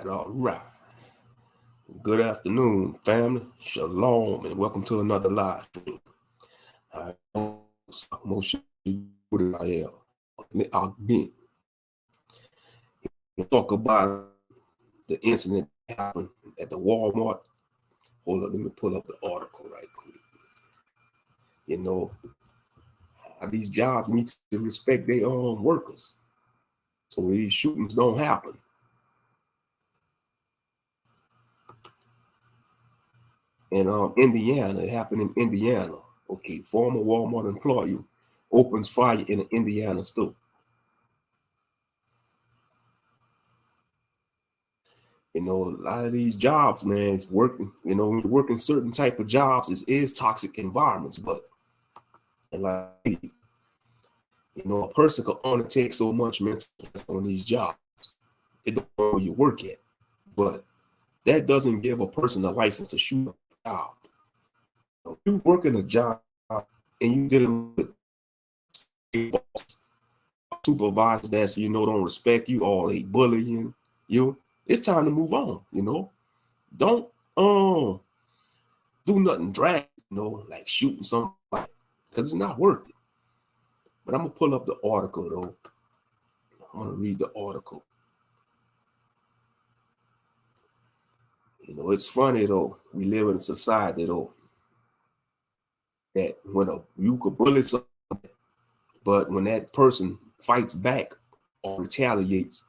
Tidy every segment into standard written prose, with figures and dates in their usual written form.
all right. Good afternoon, family. Shalom, and welcome to another live stream. I am Moshe I've been talk about the incident that happened at the Walmart. Hold on, let me pull up the article right quick. You know, these jobs need to respect their own workers, so these shootings don't happen. In Indiana, it happened in Indiana. Okay, former Walmart employee opens fire in an Indiana store. A lot of these jobs, man, it's working. When you're working certain type of jobs, it is toxic environments. But and like a person can only take so much mental on these jobs. It don't know where you work at, but that doesn't give a person a license to shoot a job. You working a job and you dealing with supervisors that don't respect you or they bullying you. It's time to move on. Don't do nothing drag, like shooting somebody, because it's not worth it. But I'm gonna pull up the article though. I'm gonna read the article. It's funny though. We live in a society though that you could bully somebody, but when that person fights back or retaliates,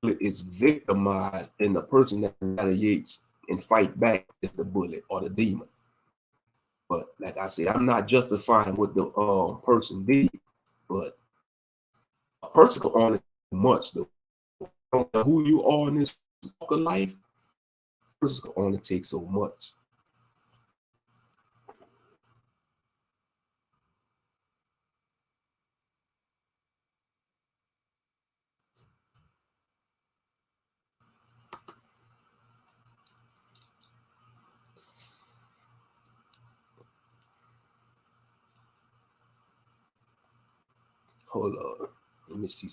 it's victimized, and the person that retaliates and fight back is the bully or the demon. But like I said, I'm not justifying what the person did, but a person can only do much though. Don't know who you are in this walk of life, a person can only take so much. Hold on. Let me see.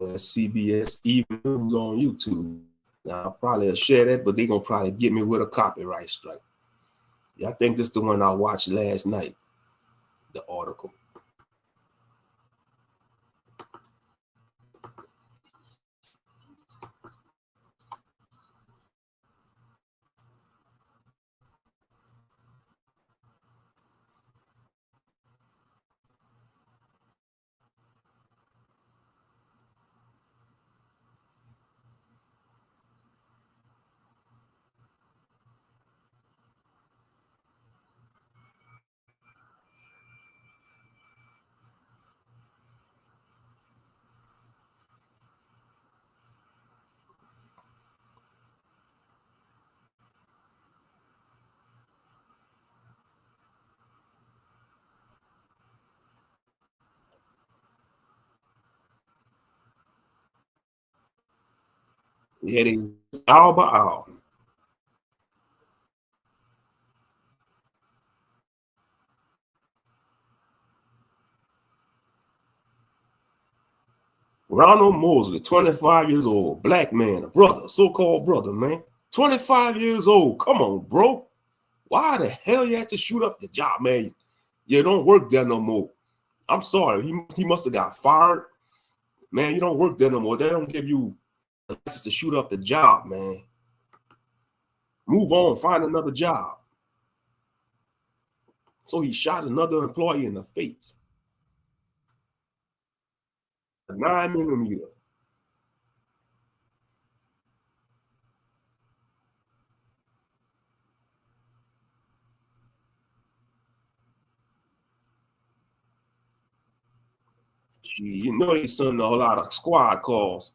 CBS Even News on YouTube. Now I'll probably share that, but they're gonna probably get me with a copyright strike. Yeah, I think this is the one I watched last night. The article. Yeah, they hour by hour. Ronald Mosley, 25 years old, black man, a brother, so-called brother, man. 25 years old. Come on, bro. Why the hell you have to shoot up the job, man? You don't work there no more. I'm sorry. He must have got fired. Man, you don't work there no more. They don't give you a license to shoot up the job, man. Move on, find another job. So he shot another employee in the face. A 9mm. Gee, they send a lot of squad calls.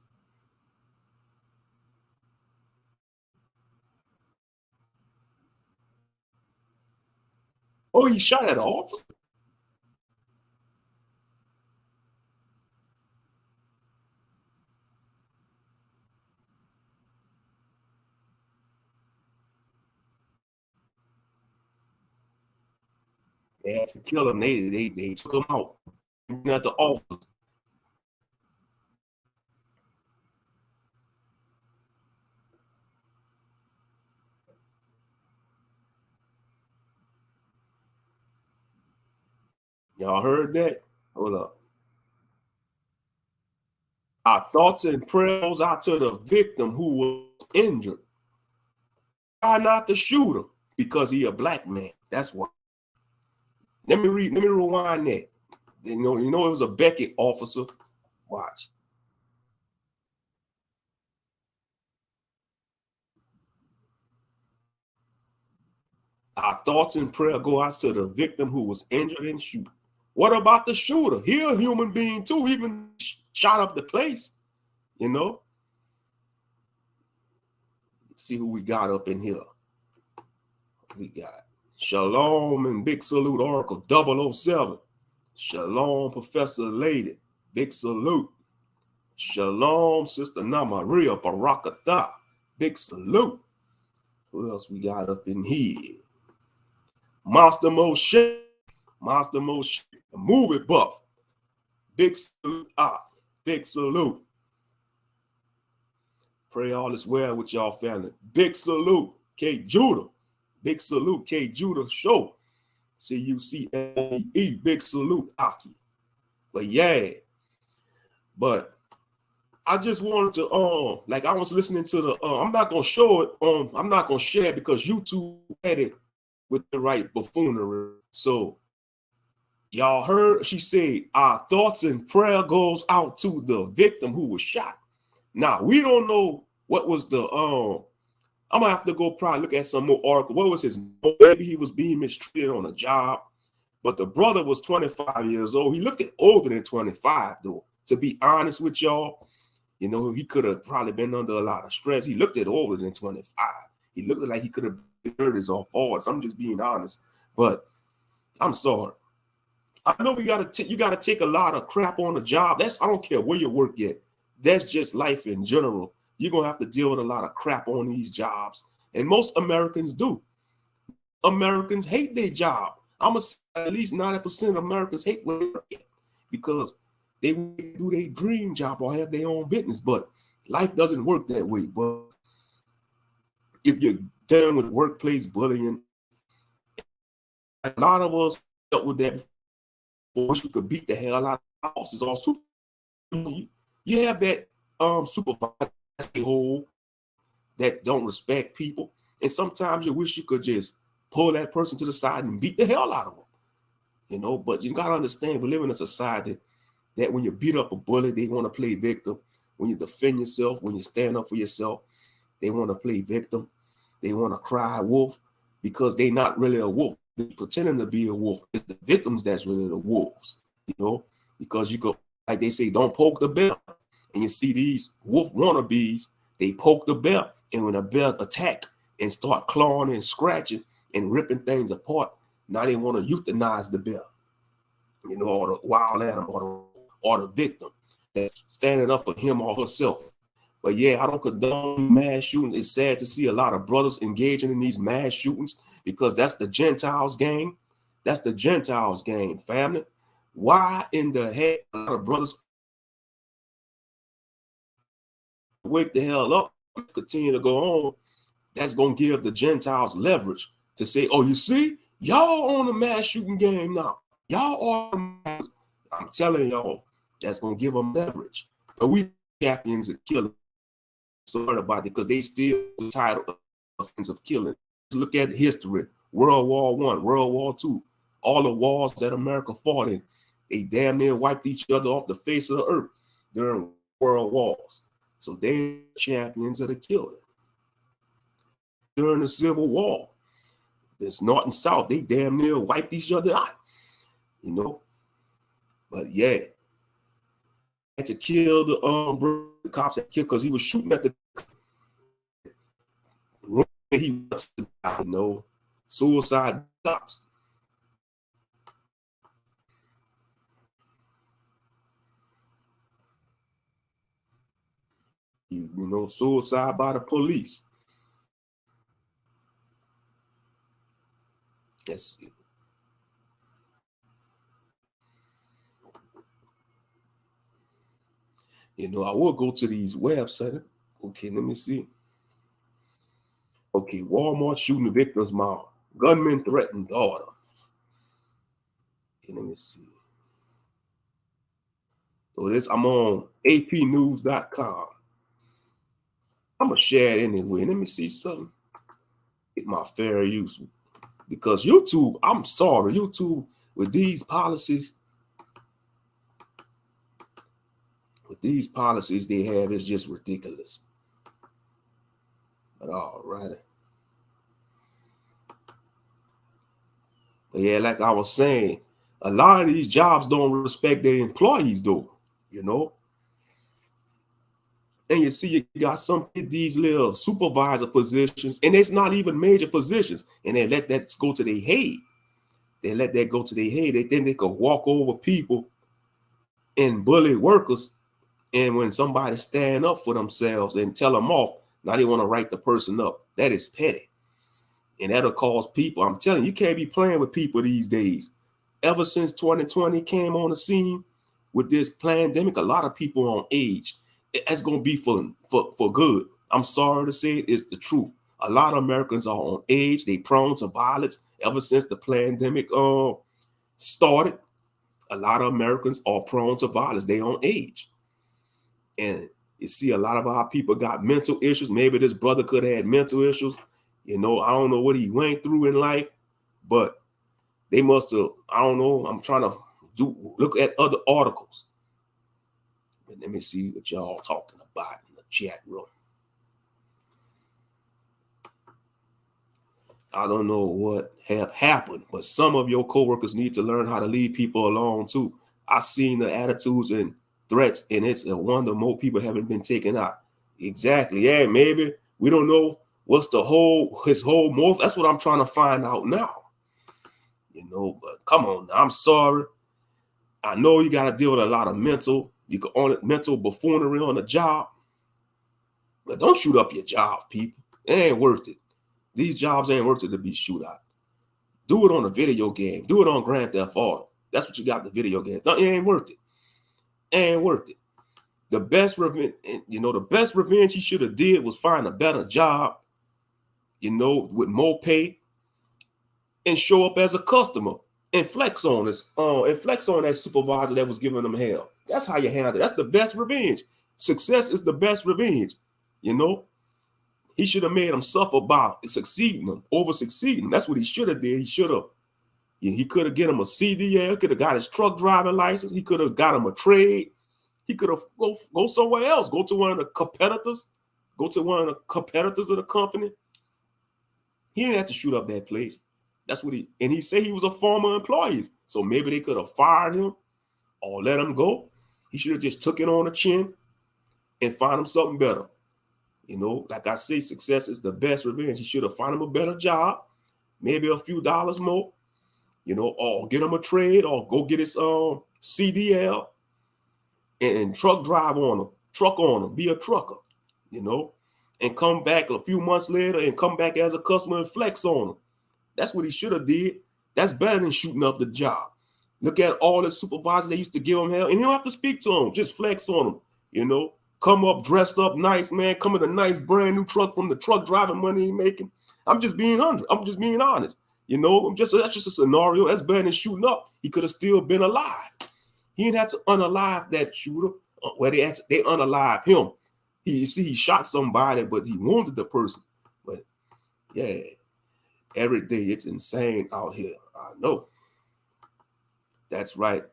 Oh, he shot at an officer. They had to kill him. They took him out at the office. Y'all heard that? Hold up. Our thoughts and prayers out to the victim who was injured. Why not the shooter? Because he a black man. That's why. Let me rewind that. You know, it was a Beckett officer. Watch. Our thoughts and prayer go out to the victim who was injured in shooting. What about the shooter? He a human being too. He even shot up the place. You know. See who we got up in here. We got Shalom and big salute Oracle 007. Shalom Professor Lady. Big salute. Shalom Sister Namaria Barakatha. Big salute. Who else we got up in here? Monster Moshe. Monster Moshe. The movie buff. Big salute. Big salute. Pray all is well with y'all family. Big salute. K. Judah. Big salute. K. Judah Show. C-U-C-A-E. Big salute. Aki. But yeah. But I just wanted to like I was listening to the I'm not gonna show it I'm not gonna share it because YouTube had it with the right buffoonery. So y'all heard she said our thoughts and prayer goes out to the victim who was shot. Now we don't know what was the I'm gonna have to go probably look at some more article. What was his maybe he was being mistreated on a job, but the brother was 25 years old. He looked older than 25 though, to be honest with y'all. You know, he could have probably been under a lot of stress. He looked older than 25. He looked like he could have been 30s off odds. I'm just being honest. But I'm sorry. I know you gotta take a lot of crap on the job. I don't care where you work at. That's just life in general. You're gonna have to deal with a lot of crap on these jobs. And most Americans do. Americans hate their job. I'm gonna say at least 90% of Americans hate where they work at because they do their dream job or have their own business, but life doesn't work that way. But if you're dealing with workplace bullying, a lot of us dealt with that before. Wish we could beat the hell out of bosses or super. You have that supervisor hole that don't respect people, and sometimes you wish you could just pull that person to the side and beat the hell out of them. You know, but you gotta understand we live in a society that when you beat up a bully, they want to play victim. When you defend yourself, when you stand up for yourself, they want to play victim. They want to cry wolf because they're not really a wolf. They're pretending to be a wolf. It's the victims that's really the wolves, you know, because you go, like they say, don't poke the bear. And you see these wolf wannabes, they poke the bear. And when the bear attack and start clawing and scratching and ripping things apart, now they want to euthanize the bear, you know, or the wild animal or the victim that's standing up for him or herself. But yeah, I don't condone mass shooting. It's sad to see a lot of brothers engaging in these mass shootings because that's the Gentiles game. That's the Gentiles game, family. Why in the heck a lot of brothers wake the hell up, continue to go on? That's going to give the Gentiles leverage to say, oh, you see, y'all on the mass shooting game now. Y'all are, I'm telling y'all, that's going to give them leverage. But we champions of killing. Sorry about it because they still the title of killing. Look at history. World War I, World War II, all the wars that America fought in, they damn near wiped each other off the face of the earth during world wars. So they're champions of the killing. During the Civil War, there's North and South, they damn near wiped each other out, you know. But yeah, had to kill the cops that killed because he was shooting at the room he was, you know, suicide cops. You know, suicide by the police. That's You know, I will go to these websites. Okay, let me see. Okay, Walmart shooting victims mom. Gunman threatened daughter. Okay, let me see. So this, I'm on apnews.com. I'm gonna share it anyway. Let me see something. Get my fair use. Because YouTube, I'm sorry, YouTube with these policies they have is just ridiculous. But all right. But yeah, like I was saying, a lot of these jobs don't respect their employees though, you know. And you see, you got some these little supervisor positions, and it's not even major positions, and they let that go to their head. They let that go to their head. They think they could walk over people and bully workers. And when somebody stand up for themselves and tell them off, now they want to write the person up. That is petty. And that'll cause people, I'm telling you, you can't be playing with people these days. Ever since 2020 came on the scene with this pandemic, a lot of people on age. That's going to be for good. I'm sorry to say it, it's the truth. A lot of Americans are on age. They prone to violence ever since the pandemic started. A lot of Americans are prone to violence. They on age. And you see a lot of our people got mental issues. Maybe this brother could have had mental issues. You know, I don't know what he went through in life, but they must have, I don't know. I'm trying to look at other articles. But let me see what y'all talking about in the chat room. I don't know what have happened, but some of your coworkers need to learn how to leave people alone too. I've seen the attitudes and threats, and it's a wonder more people haven't been taken out. Exactly. Yeah, maybe we don't know what's his whole motive. That's what I'm trying to find out now. You know, but come on, I'm sorry. I know you got to deal with a lot of mental buffoonery on the job, but don't shoot up your job, people. It ain't worth it. These jobs ain't worth it to be shoot out. Do it on a video game. Do it on Grand Theft Auto. That's what you got, the video game. No, it ain't worth it. It ain't worth it. The best revenge, the best revenge he should have did was find a better job, with more pay, and show up as a customer and flex on that supervisor that was giving them hell. That's how you handle it. That's the best revenge. Success is the best revenge. He should have made him suffer by over succeeding. That's what he should have did. He could have get him a CDL, could have got his truck driving license. He could have got him a trade. He could have go somewhere else, go to one of the competitors of the company. He didn't have to shoot up that place. That's what he said he was a former employee. So maybe they could have fired him or let him go. He should have just took it on the chin and find him something better. Like I say, success is the best revenge. He should have found him a better job, maybe a few dollars more, or get him a trade or go get his CDL and truck on him, be a trucker, and come back a few months later and come back as a customer and flex on him. That's what he should have did. That's better than shooting up the job. Look at all the supervisors that used to give him hell, and you don't have to speak to him. Just flex on him, Come up dressed up nice, man. Come in a nice brand new truck from the truck driving money he making. I'm just being honest. That's just a scenario. That's better than shooting up. He could have still been alive. He didn't have to unalive that shooter. They unalive him. He shot somebody, but he wounded the person. But yeah, every day it's insane out here. I know. That's right.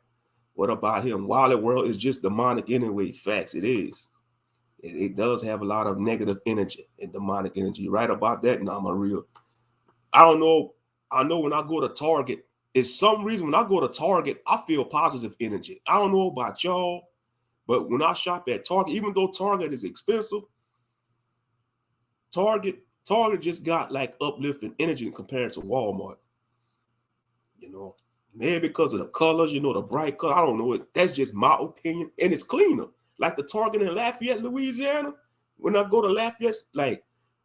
What about him? Wally World is just demonic anyway. Facts, it is. It does have a lot of negative energy and demonic energy. You're right about that, Namaria. I don't know. I know when I go to Target, it's some reason when I go to Target, I feel positive energy. I don't know about y'all, but when I shop at Target, even though Target is expensive, Target just got like uplifting energy compared to Walmart. Maybe because of the colors, the bright color. I don't know. That's just my opinion. And it's cleaner. Like the Target in Lafayette, Louisiana. When I go to Lafayette, like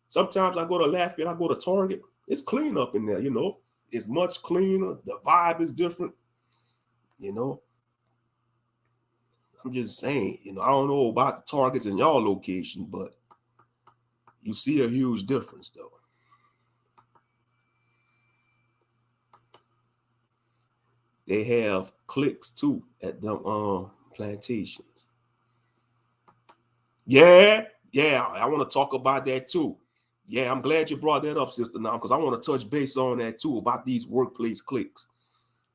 sometimes I go to Lafayette, I go to Target. It's clean up in there, It's much cleaner. The vibe is different, I'm just saying, I don't know about the targets in y'all location, but you see a huge difference though. They have cliques too at them plantations. Yeah, I want to talk about that too. Yeah, I'm glad you brought that up, Sister Nam, because I want to touch base on that too about these workplace cliques.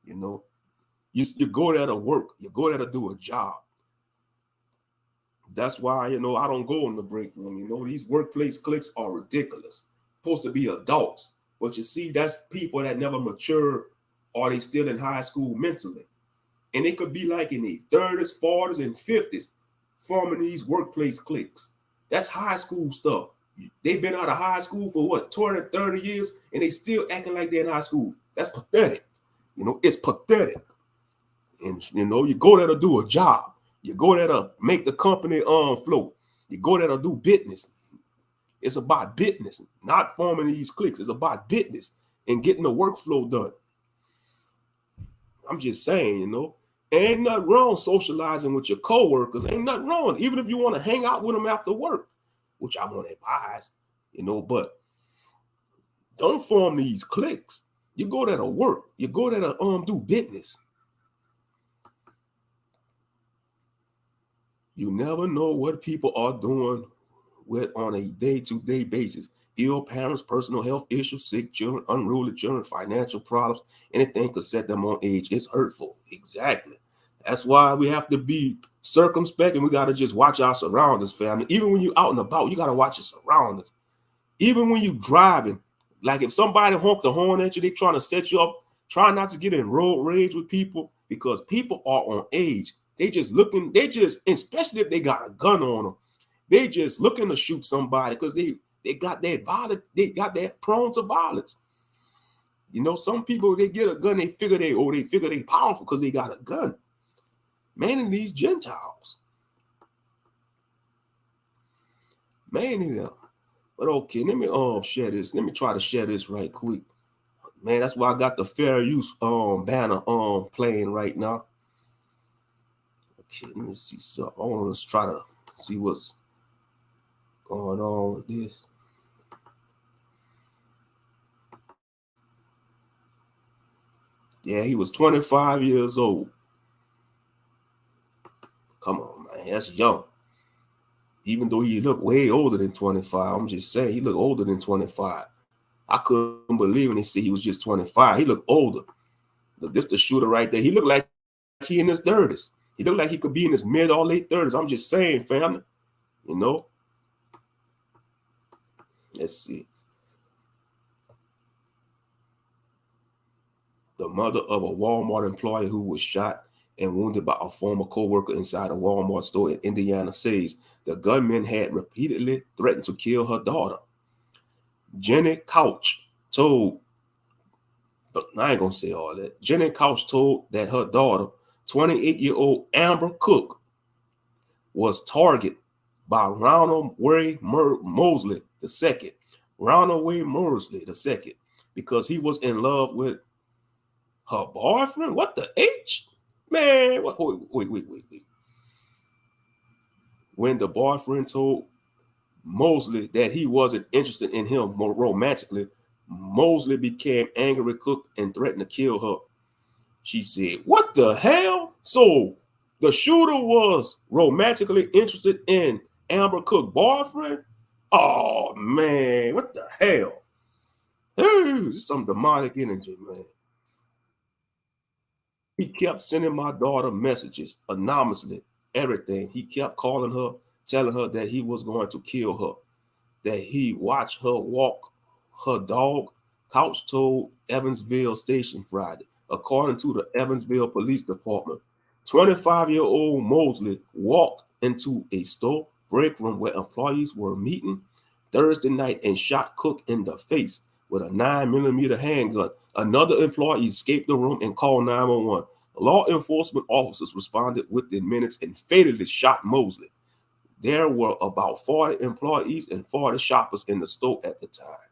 You go there to work, you go there to do a job. That's why, I don't go in the break room. These workplace cliques are ridiculous. Supposed to be adults. But you see, that's people that never mature or they still in high school mentally. And it could be like in the 30s, 40s, and 50s forming these workplace cliques. That's high school stuff. They've been out of high school for what, 20, 30 years, and they still acting like they're in high school. That's pathetic. It's pathetic. And you go there to do a job. You go there to make the company float. You go there to do business. It's about business, not forming these cliques. It's about business and getting the workflow done. I'm just saying, ain't nothing wrong socializing with your coworkers. Ain't nothing wrong, even if you want to hang out with them after work, which I want to advise, but don't form these cliques. You go there to work. You go there to do business. You never know what people are doing with on a day-to-day basis. Ill parents, personal health issues, sick children, unruly children, financial problems, anything could set them on edge. It's hurtful. Exactly. That's why we have to be circumspect and we got to just watch our surroundings, family. Even when you're out and about, you got to watch your surroundings. Even when you're driving, like if somebody honks the horn at you, they trying to set you up, try not to get in road rage with people because people are on edge. Especially if they got a gun on them, they just looking to shoot somebody because they got that violent, they got that prone to violence. Some people, they get a gun, they figure they powerful because they got a gun. Man, in these Gentiles. Man, in them. But okay, let me share this. Let me try to share this right quick. Man, that's why I got the fair use banner playing right now. Okay, let me see something. I want to try to see what's going on with this. Yeah, he was 25 years old. Come on, man, that's young. Even though he looked way older than 25, I'm just saying he looked older than 25. I couldn't believe when they said he was just 25. He looked older. Look, this the shooter right there. He looked like he in his 30s. He looked like he could be in his mid or late 30s. I'm just saying, family. Let's see. The mother of a Walmart employee who was shot and wounded by a former co-worker inside a Walmart store in Indiana says the gunman had repeatedly threatened to kill her daughter. Jenny Couch told, but I ain't gonna say all that. Jenny Couch told that her daughter, 28-year-old Amber Cook, was targeted by Ronald Wade Mosley II. Ronald Wade Mosley II, because he was in love with her boyfriend. What the H? Man, wait. When the boyfriend told Mosley that he wasn't interested in him more romantically, Mosley became angry with Cook and threatened to kill her. She said, "What the hell?" So the shooter was romantically interested in Amber Cook's boyfriend? Oh, man, what the hell? Hey, this is some demonic energy, man. He kept sending my daughter messages anonymously, everything. He kept calling her, telling her that he was going to kill her, that he watched her walk her dog. Couch told Evansville Station Friday. According to the Evansville Police Department, 25-year-old Mosley walked into a store break room where employees were meeting Thursday night and shot Cook in the face with a 9mm handgun. Another employee escaped the room and called 911. Law enforcement officers responded within minutes and fatally shot Mosley. There were about 40 employees and 40 shoppers in the store at the time,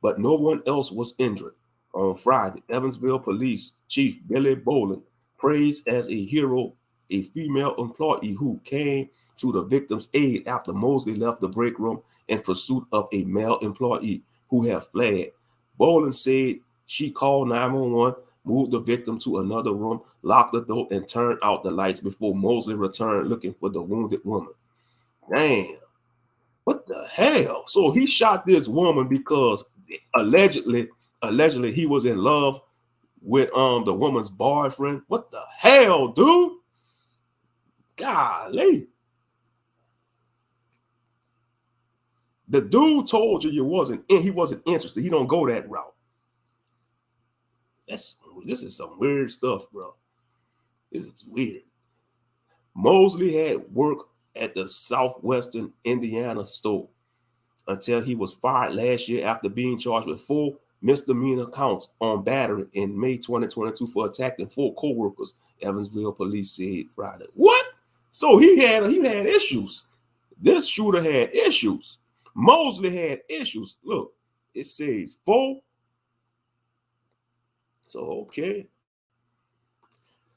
but no one else was injured. On Friday, Evansville Police Chief Billy Bolin praised as a hero, a female employee who came to the victim's aid after Mosley left the break room in pursuit of a male employee who had fled. Boland said she called 911, moved the victim to another room, locked the door, and turned out the lights before Mosley returned looking for the wounded woman. Damn. What the hell? So he shot this woman because allegedly he was in love with the woman's boyfriend. What the hell, dude? Golly. The dude told you he wasn't interested. He don't go that route. This is some weird stuff, bro. This is weird. Mosley had work at the Southwestern Indiana store until he was fired last year after being charged with 4 misdemeanor counts on battery in May 2022 for attacking 4 co-workers, Evansville police said Friday. What? So he had issues. This shooter had issues. Mosley had issues. Look, it says 4. So, okay.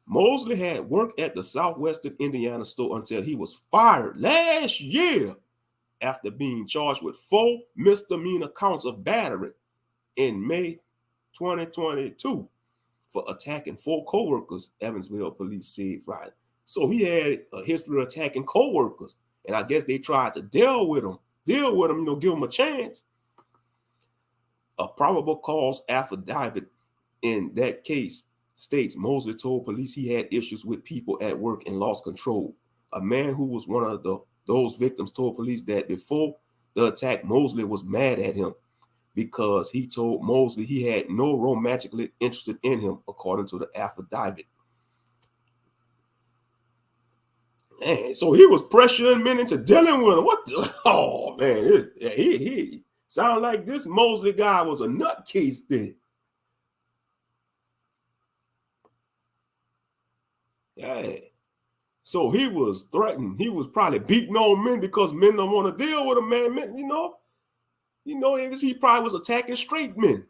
Mosley had worked at the Southwestern Indiana store until he was fired last year after being charged with 4 misdemeanor counts of battery in May 2022 for attacking 4 co-workers, Evansville police said Friday. So he had a history of attacking co-workers, and I guess they tried to deal with him, give him a chance. A probable cause affidavit in that case states Mosley told police he had issues with people at work and lost control. A man who was one of those victims told police that before the attack, Mosley was mad at him because he told Mosley he had no romantically interested in him, according to the affidavit. Man, so he was pressuring men into dealing with him. What the? Oh, man. He sound like this Mosley guy was a nutcase then. Yeah. So he was threatened. He was probably beating on men because men don't want to deal with him, man. Men, he probably was attacking straight men.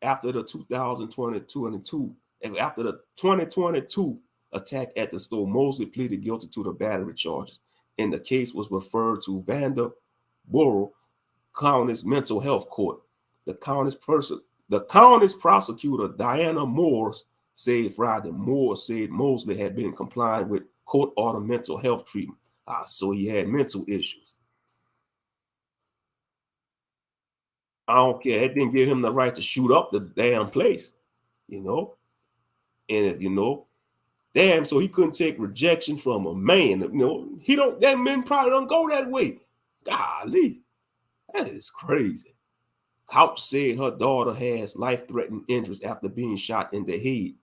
After the 2022 attack at the store, Mosley pleaded guilty to the battery charges, and the case was referred to Vanderboro County's mental health court. The county's prosecutor, Diana Moores, said Friday. Moore said Mosley had been complying with court-ordered mental health treatment. So he had mental issues. I don't care. It didn't give him the right to shoot up the damn place, And damn, so he couldn't take rejection from a man. That men probably don't go that way. Golly, that is crazy. Couch said her daughter has life-threatening injuries after being shot in the head,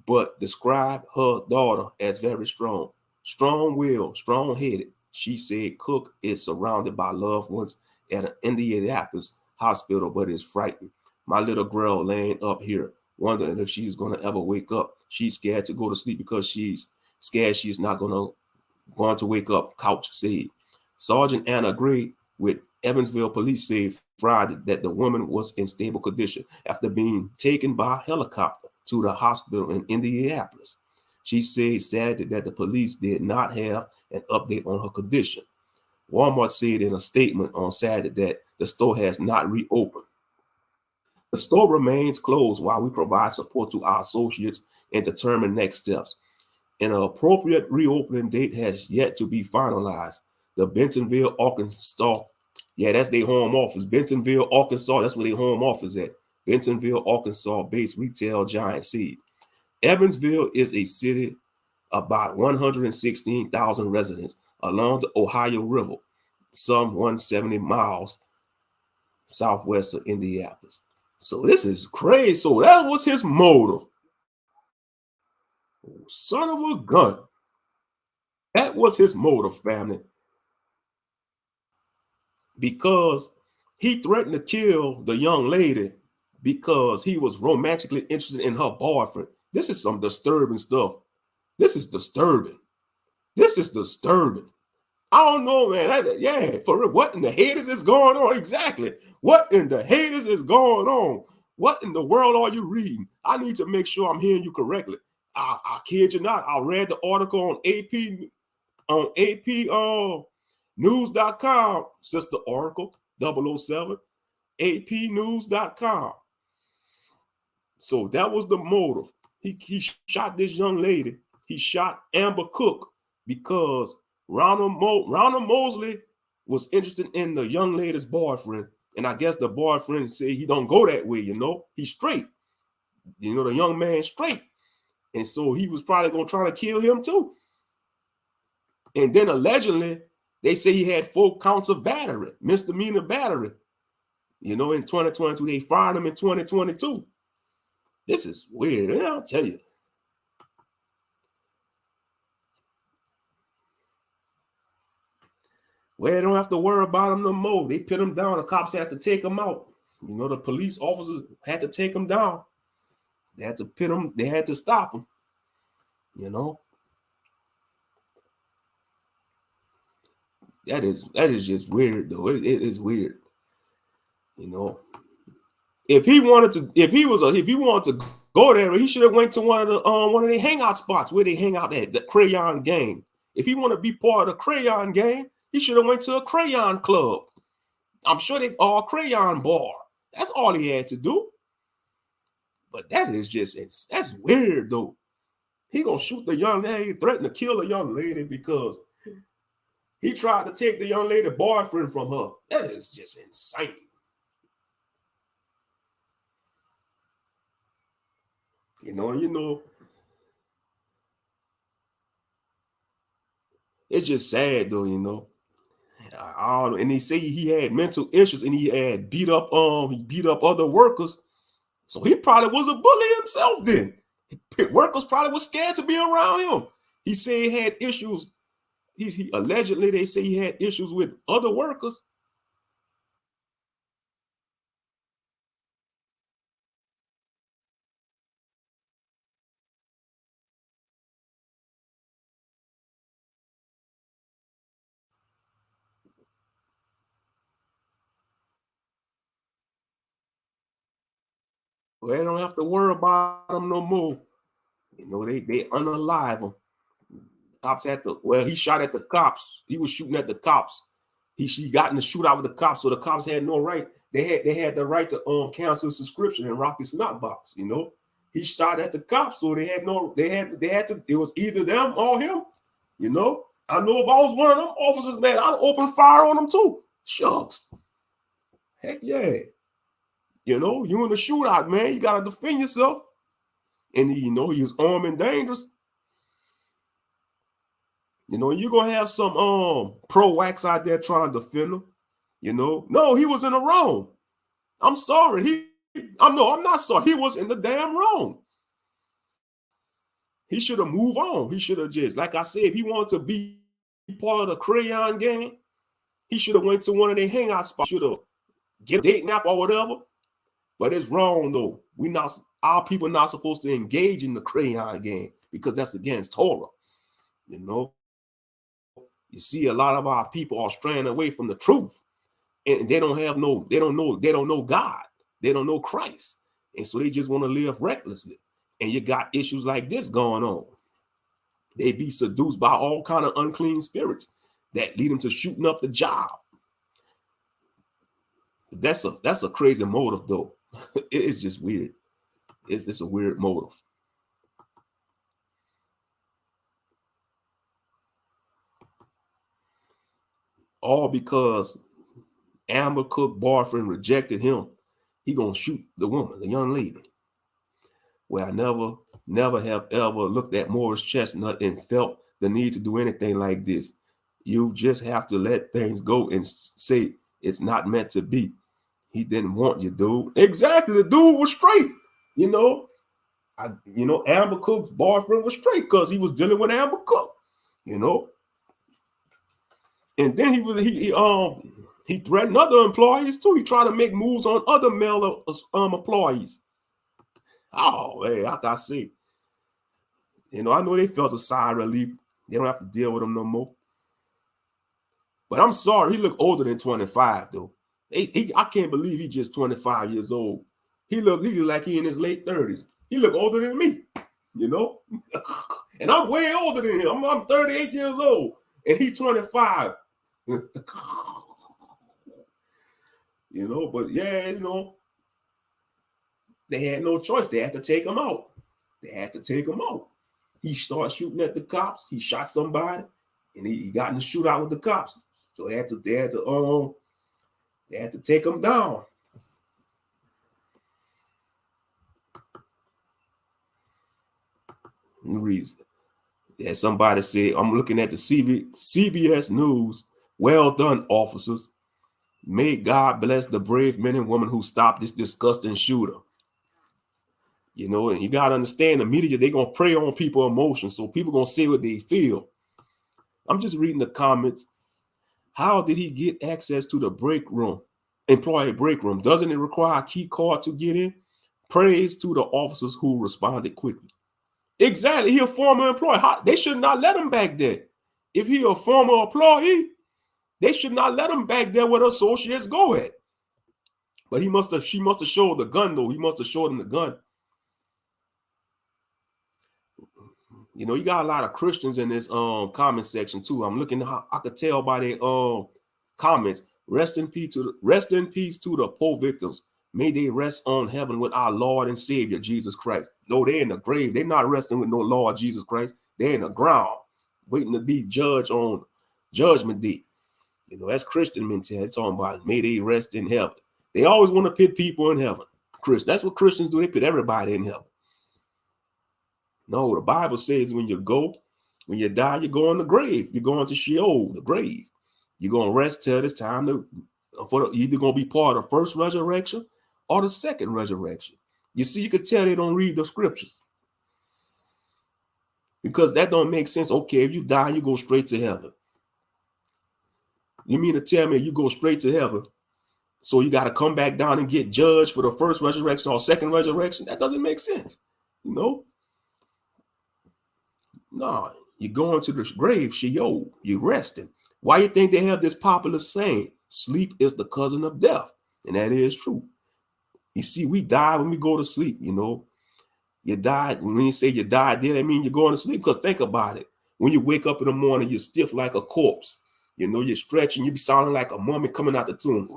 but described her daughter as very strong, strong-willed, strong-headed. She said Cook is surrounded by loved ones at an Indianapolis hospital, but is frightened. My little girl laying up here, wondering if she's going to ever wake up. She's scared to go to sleep because she's scared she's not going to wake up, Couch said. Sergeant Anna Gray with Evansville police said Friday that the woman was in stable condition after being taken by helicopter to the hospital in Indianapolis. She said Saturday that the police did not have an update on her condition. Walmart said in a statement on Saturday that the store has not reopened. The store remains closed while we provide support to our associates and determine next steps. An appropriate reopening date has yet to be finalized. The Bentonville, Arkansas, that's their home office. Bentonville, Arkansas, that's where their home office at. Bentonville, Arkansas-based retail giant said. Evansville is a city about 116,000 residents along the Ohio River, some 170 miles southwest of Indianapolis. So this is crazy. So that was his motive. Son of a gun. That was his motive, family. Because he threatened to kill the young lady because he was romantically interested in her boyfriend. This is some disturbing stuff. This is disturbing. I don't know, man. For real, what in the haters is going on? Exactly. What in the haters is going on? What in the world are you reading? I need to make sure I'm hearing you correctly. I kid you not. I read the article on AP news.com, Sister Oracle 007, apnews.com. So that was the motive. He shot this young lady. He shot Amber Cook because Ronald Mosley was interested in the young lady's boyfriend. And I guess the boyfriend said he don't go that way, He's straight. The young man's straight. And so he was probably going to try to kill him too. And then allegedly, they say he had 4 counts of battery, misdemeanor battery. In 2022, they fired him in 2022. This is weird. I'll tell you. Well, they don't have to worry about him no more. They put him down. The cops had to take him out. The police officers had to take him down. They had to pit him. They had to stop him. That is just weird, though. It is weird. If he wanted to go there, he should have went to one of the hangout spots where they hang out at, the Crayon Gang. If he want to be part of the Crayon Gang, he should have went to a crayon club. I'm sure they are crayon bar. That's all he had to do. But that's weird, though. He gonna shoot the young lady, threaten to kill the young lady because he tried to take the young lady boyfriend from her. That is just insane. It's just sad, though, and they say he had mental issues and he had beat up other workers. So he probably was a bully himself then. Workers probably was scared to be around him. He said he had issues. He allegedly, they say he had issues with other workers. Well, they don't have to worry about him no more. They unalive him. Cops had to. Well, he shot at the cops. He was shooting at the cops. He got in the shootout with the cops, so the cops had no right. They had the right to cancel subscription and Rocky Snot Box. He shot at the cops, so they had to. It was either them or him. I know if I was one of them officers, man, I'd open fire on them too. Shucks. Heck yeah. You in the shootout, man. You gotta defend yourself. And he was armed and dangerous. You're gonna have some pro-wax out there trying to defend him. No, he was in the wrong. I'm sorry. I'm not sorry. He was in the damn wrong. He should have moved on. He should have just, like I said, if he wanted to be part of the Crayon Gang, he should have went to one of their hangout spots. Should have get a date nap or whatever. But it's wrong though. Our people not supposed to engage in the Crayon Gang because that's against Torah. You see, a lot of our people are straying away from the truth, and they don't know God. They don't know Christ, and so they just want to live recklessly. And you got issues like this going on. They be seduced by all kind of unclean spirits that lead them to shooting up the job. That's a crazy motive, though. It's just weird. It's a weird motive. All because Amber Cook boyfriend rejected him. He gonna shoot the woman, the young lady. Well, I never have ever looked at Morris Chestnut and felt the need to do anything like this. You just have to let things go and say it's not meant to be. He didn't want you, dude. Exactly. The dude was straight. Amber Cook's boyfriend was straight because he was dealing with Amber Cook. And then he threatened other employees too. He tried to make moves on other male employees. Oh, hey, like I see. I know they felt a sigh of relief. They don't have to deal with him no more. But I'm sorry, he looked older than 25 though. I can't believe he's just 25 years old. He look like he in his late 30s. He look older than me, you know? And I'm way older than him. I'm 38 years old, and he's 25. You know, but yeah, you know, they had no choice. They had to take him out. They had to take him out. He started shooting at the cops. He shot somebody, and he got in a shootout with the cops. So they had to take him down. Reason. Yeah, somebody said, I'm looking at the CBS News. Well done, officers. May God bless the brave men and women who stopped this disgusting shooter. You know, and you got to understand the media, they're going to prey on people's emotions. So people going to say what they feel. I'm just reading the comments. How did he get access to the break room? Employee break room. Doesn't it require a key card to get in? Praise to the officers who responded quickly. Exactly. He a former employee. They should not let him back there. If he a former employee, they should not let him back there where the associates go at. But she must have showed the gun, though. He must have showed him the gun. You know, you got a lot of Christians in this comment section too. I'm looking, I could tell by their comments. Rest in peace to the poor victims. May they rest on heaven with our Lord and Savior Jesus Christ. No, they're in the grave. They're not resting with no Lord Jesus Christ. They're in the ground, waiting to be judged on Judgment Day. You know, that's Christian mentality. Talking about may they rest in heaven. They always want to put people in heaven. That's what Christians do. They put everybody in heaven. No, the Bible says when you die, you go in the grave. You're going to Sheol, the grave. You're going to rest till it's time you're either going to be part of the first resurrection or the second resurrection. You see, you could tell they don't read the scriptures. Because that don't make sense. Okay, if you die, you go straight to heaven. You mean to tell me you go straight to heaven, so you got to come back down and get judged for the first resurrection or second resurrection? That doesn't make sense, you know? No, you're going to the grave, Sheol. You're resting. Why you think they have this popular saying, sleep is the cousin of death? And that is true. You see, we die when we go to sleep, you know. You died. When you say you died there, that means you're going to sleep. Because think about it. When you wake up in the morning, you're stiff like a corpse. You know, you're stretching. You be sounding like a mummy coming out the tomb.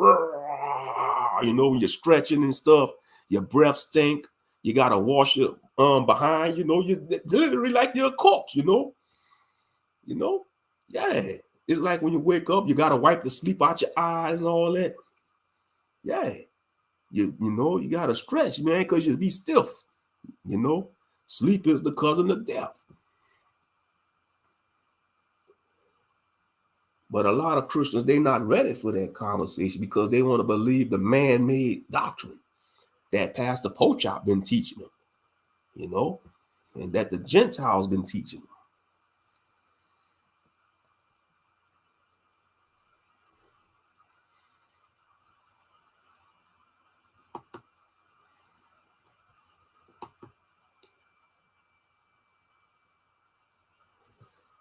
You know, when you're stretching and stuff, your breath stink. You got to wash your behind. You know, you're literally like you're a corpse, you know. You know? Yeah. It's like when you wake up, you got to wipe the sleep out your eyes and all that. Yeah. You know, you got to stretch, man, because you'll be stiff. You know, sleep is the cousin of death. But a lot of Christians, they're not ready for that conversation because they want to believe the man-made doctrine that Pastor Pochop been teaching them, you know, and that the Gentiles been teaching them.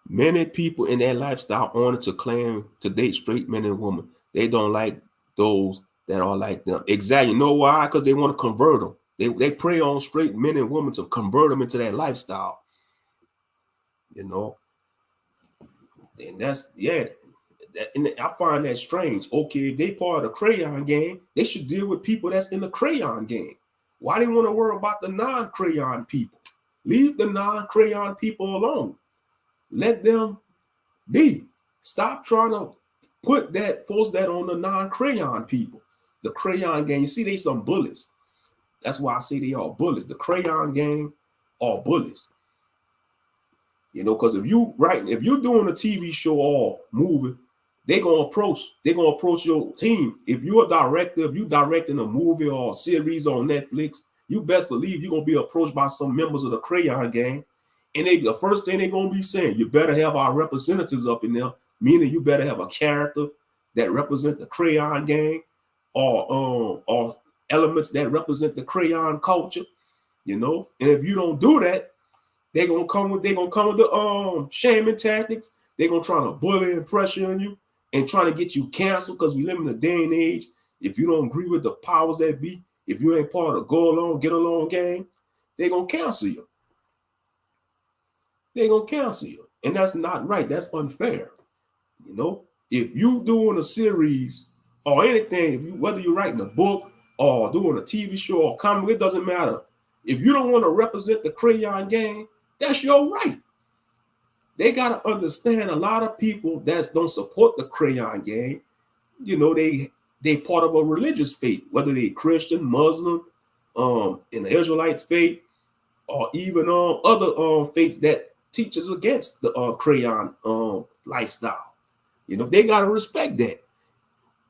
Many people in that lifestyle honor to claim to date straight men and women. They don't like those that are like them. Exactly. You know why? Because they want to convert them. They prey on straight men and women to convert them into that lifestyle. You know, and that's, yeah. And I find that strange. Okay, if they part of the crayon gang, they should deal with people that's in the crayon gang. Why do they want to worry about the non-crayon people? Leave the non-crayon people alone. Let them be. Stop trying to force that on the non-crayon people. The crayon gang, you see, they some bullies. That's why I say they are bullies. The crayon gang are bullies. You know, because if you're doing a TV show or movie, they're gonna approach your team. If you're a director, if you're directing a movie or a series on Netflix, you best believe you're gonna be approached by some members of the crayon gang. And the first thing they're gonna be saying, you better have our representatives up in there, meaning you better have a character that represent the crayon gang or elements that represent the crayon culture, you know. And if you don't do that, they're gonna come with the shaming tactics. They're gonna try to bully and pressure on you and trying to get you canceled, because we live in a day and age. If you don't agree with the powers that be, If you ain't part of the go along, get along gang, they're gonna cancel you. They're gonna cancel you. And that's not right. That's unfair. You know, if you doing a series or anything, whether you're writing a book or doing a TV show or comic, it doesn't matter. If you don't want to represent the crayon gang, that's your right. They gotta understand a lot of people that don't support the crayon gang. You know, they part of a religious faith, whether they Christian, Muslim, in the Israelite faith, or even other faiths that teaches against the crayon lifestyle. You know, they gotta respect that.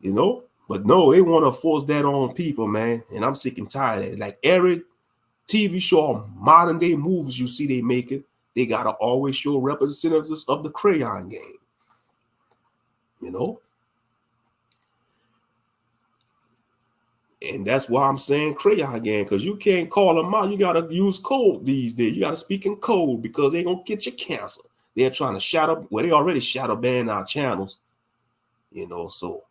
You know, but no, they want to force that on people, man. And I'm sick and tired of it. Like every TV show or modern day movies you see they making, they gotta always show representatives of the crayon gang. You know, and that's why I'm saying crayon gang, because you can't call them out. You gotta use code these days. You gotta speak in code because they gonna get you canceled. They're trying to shadow. Well, they already shadow ban our channels. You know, so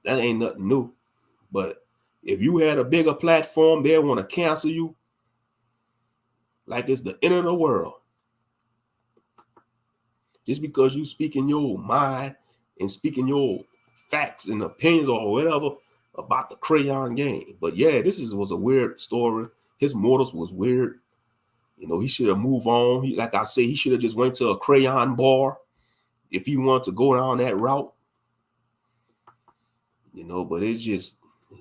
that ain't nothing new. But if you had a bigger platform, they want to cancel you like it's the end of the world. Just because you speaking your mind and speaking your facts and opinions or whatever about the crayon gang. But yeah, was a weird story. His motives was weird. You know, he should have moved on. Like I say, he should have just went to a crayon bar if he wanted to go down that route. You know, but it's just,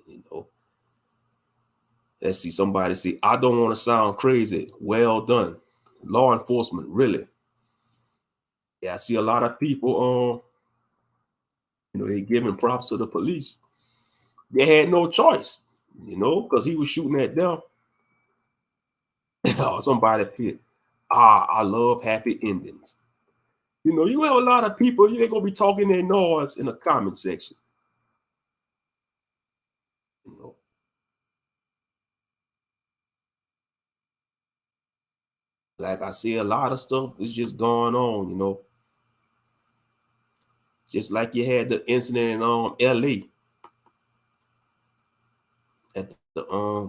you know, let's see somebody say, I don't want to sound crazy. Well done. Law enforcement, really. Yeah, I see a lot of people, you know, they giving props to the police. They had no choice, you know, because he was shooting at them. Somebody picked, I love happy endings. You know, you have a lot of people, they're going to be talking their noise in the comment section. You know, like I see a lot of stuff is just going on, you know. Just like you had the incident in LA at the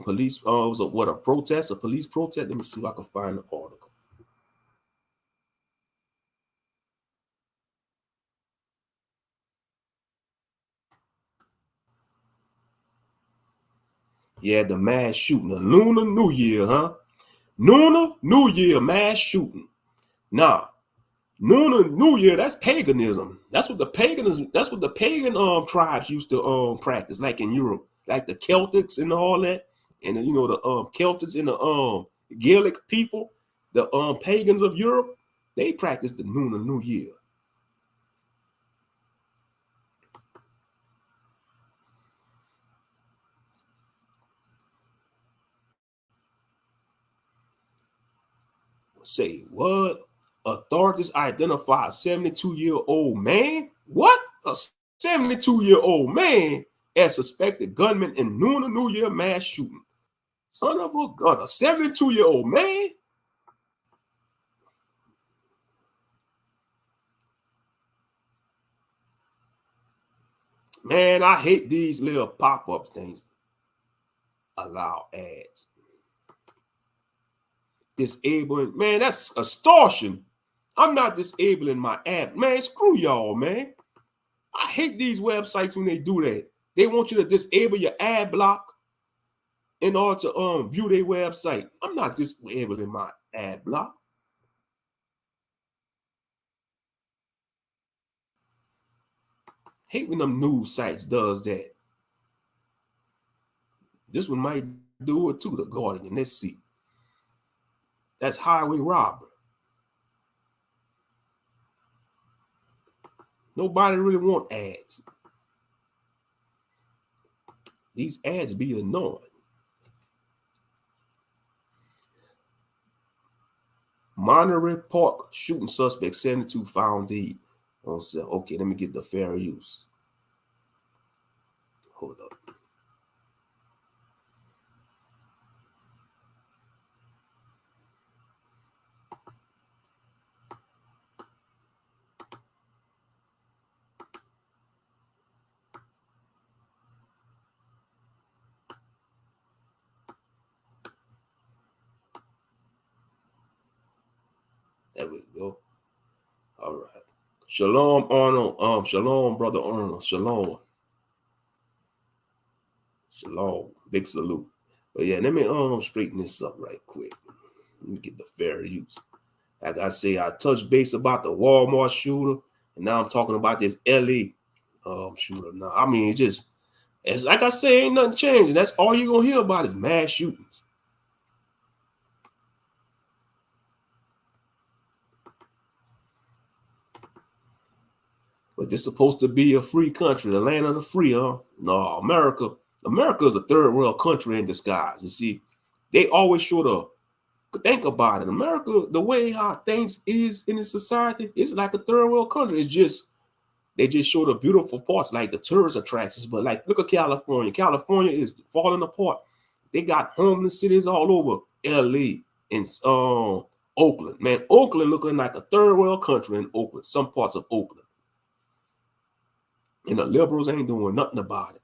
police, it was a protest, a police protest. Let me see if I can find the article. Yeah, the mass shooting, the Lunar New Year, huh? Lunar New Year mass shooting. Nah, Lunar New Year, that's paganism. That's what the paganism, that's what the pagan tribes used to practice, like in Europe, like the Celtics and all that. And you know, the Celtics and the Gaelic people, the pagans of Europe, they practice the Lunar New Year. Say what? Authorities identify a 72-year-old man. What? A 72-year-old man as suspected gunman in Lunar New Year mass shooting. Son of a gun, a 72-year-old man? Man, I hate these little pop-up things. Allow ads. Disabling, man, that's extortion. I'm not disabling my ad. Man, screw y'all, man. I hate these websites when they do that. They want you to disable your ad block in order to view their website. I'm not disabling my ad block. Hate when them news sites does that. This one might do it too, the Guardian. Let's see. That's highway robbery. Nobody really want ads. These ads be annoying. Monterey Park shooting suspect 72 found dead on cell. Okay, let me get the fair use. Hold up. There we go. All right. Shalom, Arnold. Shalom, brother Arnold. Shalom. Shalom. Big salute. But yeah, let me straighten this up right quick. Let me get the fair use. Like I say, I touched base about the Walmart shooter, and now I'm talking about this LA shooter. Now, I mean, it's like I say, ain't nothing changing. That's all you're gonna hear about is mass shootings. But this supposed to be a free country, the land of the free, huh? No, America is a third world country in disguise. You see, they always sort of think about it. America, the way how things is in this society, it's like a third world country. It's just they just show the beautiful parts, like the tourist attractions. But like, look at California. California is falling apart. They got homeless cities all over LA and Oakland. Man, Oakland looking like a third world country in Oakland, some parts of Oakland. And the liberals ain't doing nothing about it.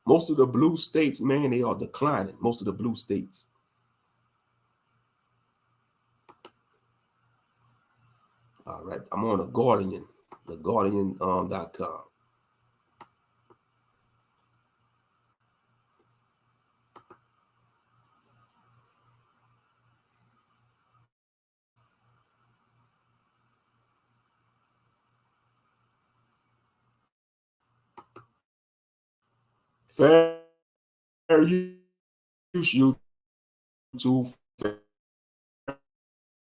Most of the blue states, man, they are declining. Most of the blue states. All right, I'm on theguardian.com. Fair use YouTube. Fair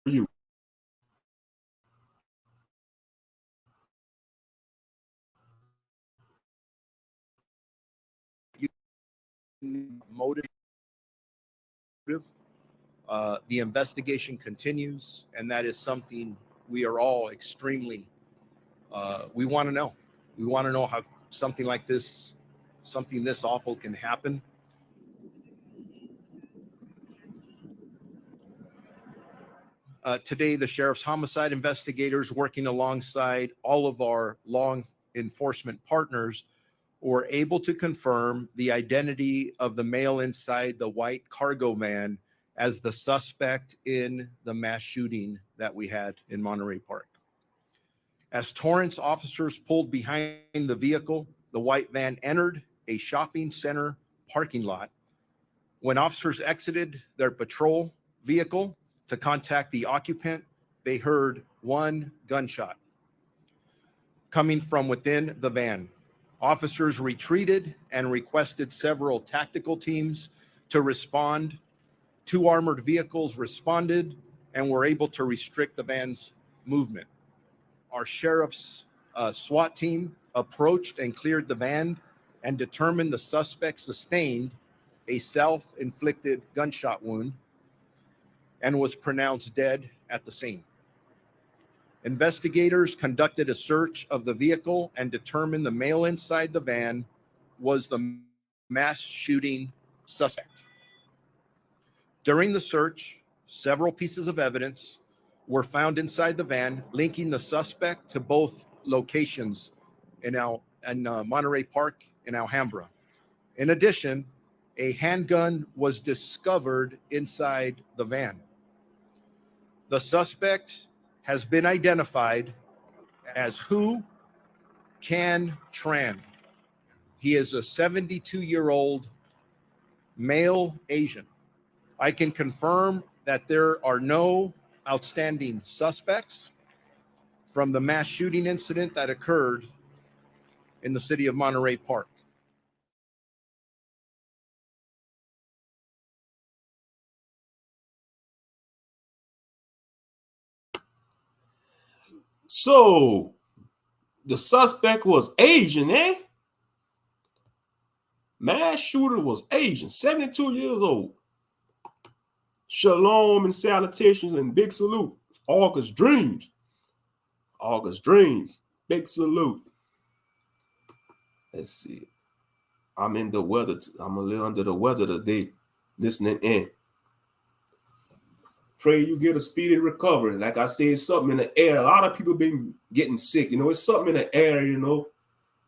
use. Motive. The investigation continues, and that is something we are all extremely. We want to know. We want to know how something like this, something this awful, can happen. Today, the sheriff's homicide investigators, working alongside all of our law enforcement partners, were able to confirm the identity of the male inside the white cargo van as the suspect in the mass shooting that we had in Monterey Park. As Torrance officers pulled behind the vehicle, the white van entered a shopping center parking lot. When officers exited their patrol vehicle to contact the occupant, they heard one gunshot coming from within the van. Officers retreated and requested several tactical teams to respond. 2 armored vehicles responded and were able to restrict the van's movement. Our sheriff's SWAT team approached and cleared the van and determined the suspect sustained a self-inflicted gunshot wound and was pronounced dead at the scene. Investigators conducted a search of the vehicle and determined the male inside the van was the mass shooting suspect. During the search, several pieces of evidence were found inside the van, linking the suspect to both locations in Monterey Park and Alhambra. In addition, a handgun was discovered inside the van. The suspect has been identified as Hu Can Tran. He is a 72-year-old male Asian. I can confirm that there are no outstanding suspects from the mass shooting incident that occurred in the city of Monterey Park. So the suspect was Asian, eh? Mass shooter was Asian, 72 years old. Shalom and salutations and big salute. August dreams. August dreams. Big salute. Let's see. I'm in the weather. I'm a little under the weather today, listening in. Pray you get a speedy recovery. Like I said, something in the air. A lot of people been getting sick. It's something in the air,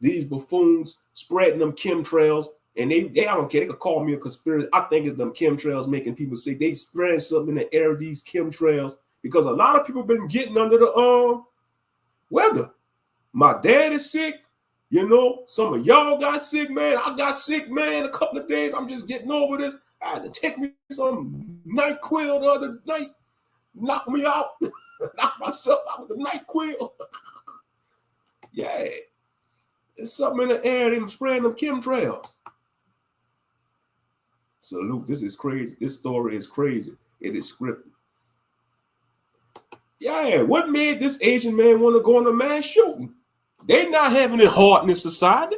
These buffoons spreading them chemtrails, and they I don't care. They could call me a conspiracy. I think it's them chemtrails making people sick. They spreading something in the air, these chemtrails, because a lot of people been getting under the weather. My dad is sick. You know, some of y'all got sick, man. I got sick, man, a couple of days. I'm just getting over this. I had to take me some NyQuil the other night. Knock me out. Knock myself out with the NyQuil. Yeah. There's something in the air. Them spraying them chemtrails. Salute. This is crazy. This story is crazy. It is scripted. Yeah. What made this Asian man want to go on a mass shooting? They not having it hard in this society.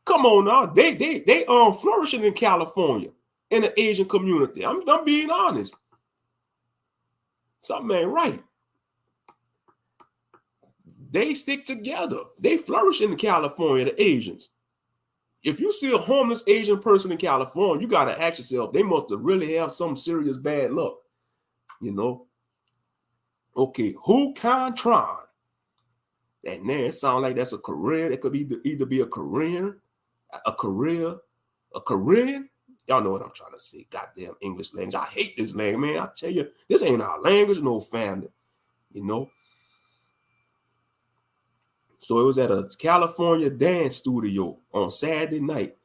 Come on now. They flourishing in California in the Asian community. I'm being honest. Something ain't right. They stick together. They flourish in California, the Asians. If you see a homeless Asian person in California, you got to ask yourself, they must have really have some serious bad luck. You know? Okay, who can try? That name sounds like that's a career. It could either be a Korean. Y'all know what I'm trying to say. Goddamn English language. I hate this language, man. I tell you, this ain't our language, no family. You know? So it was at a California dance studio on Saturday night.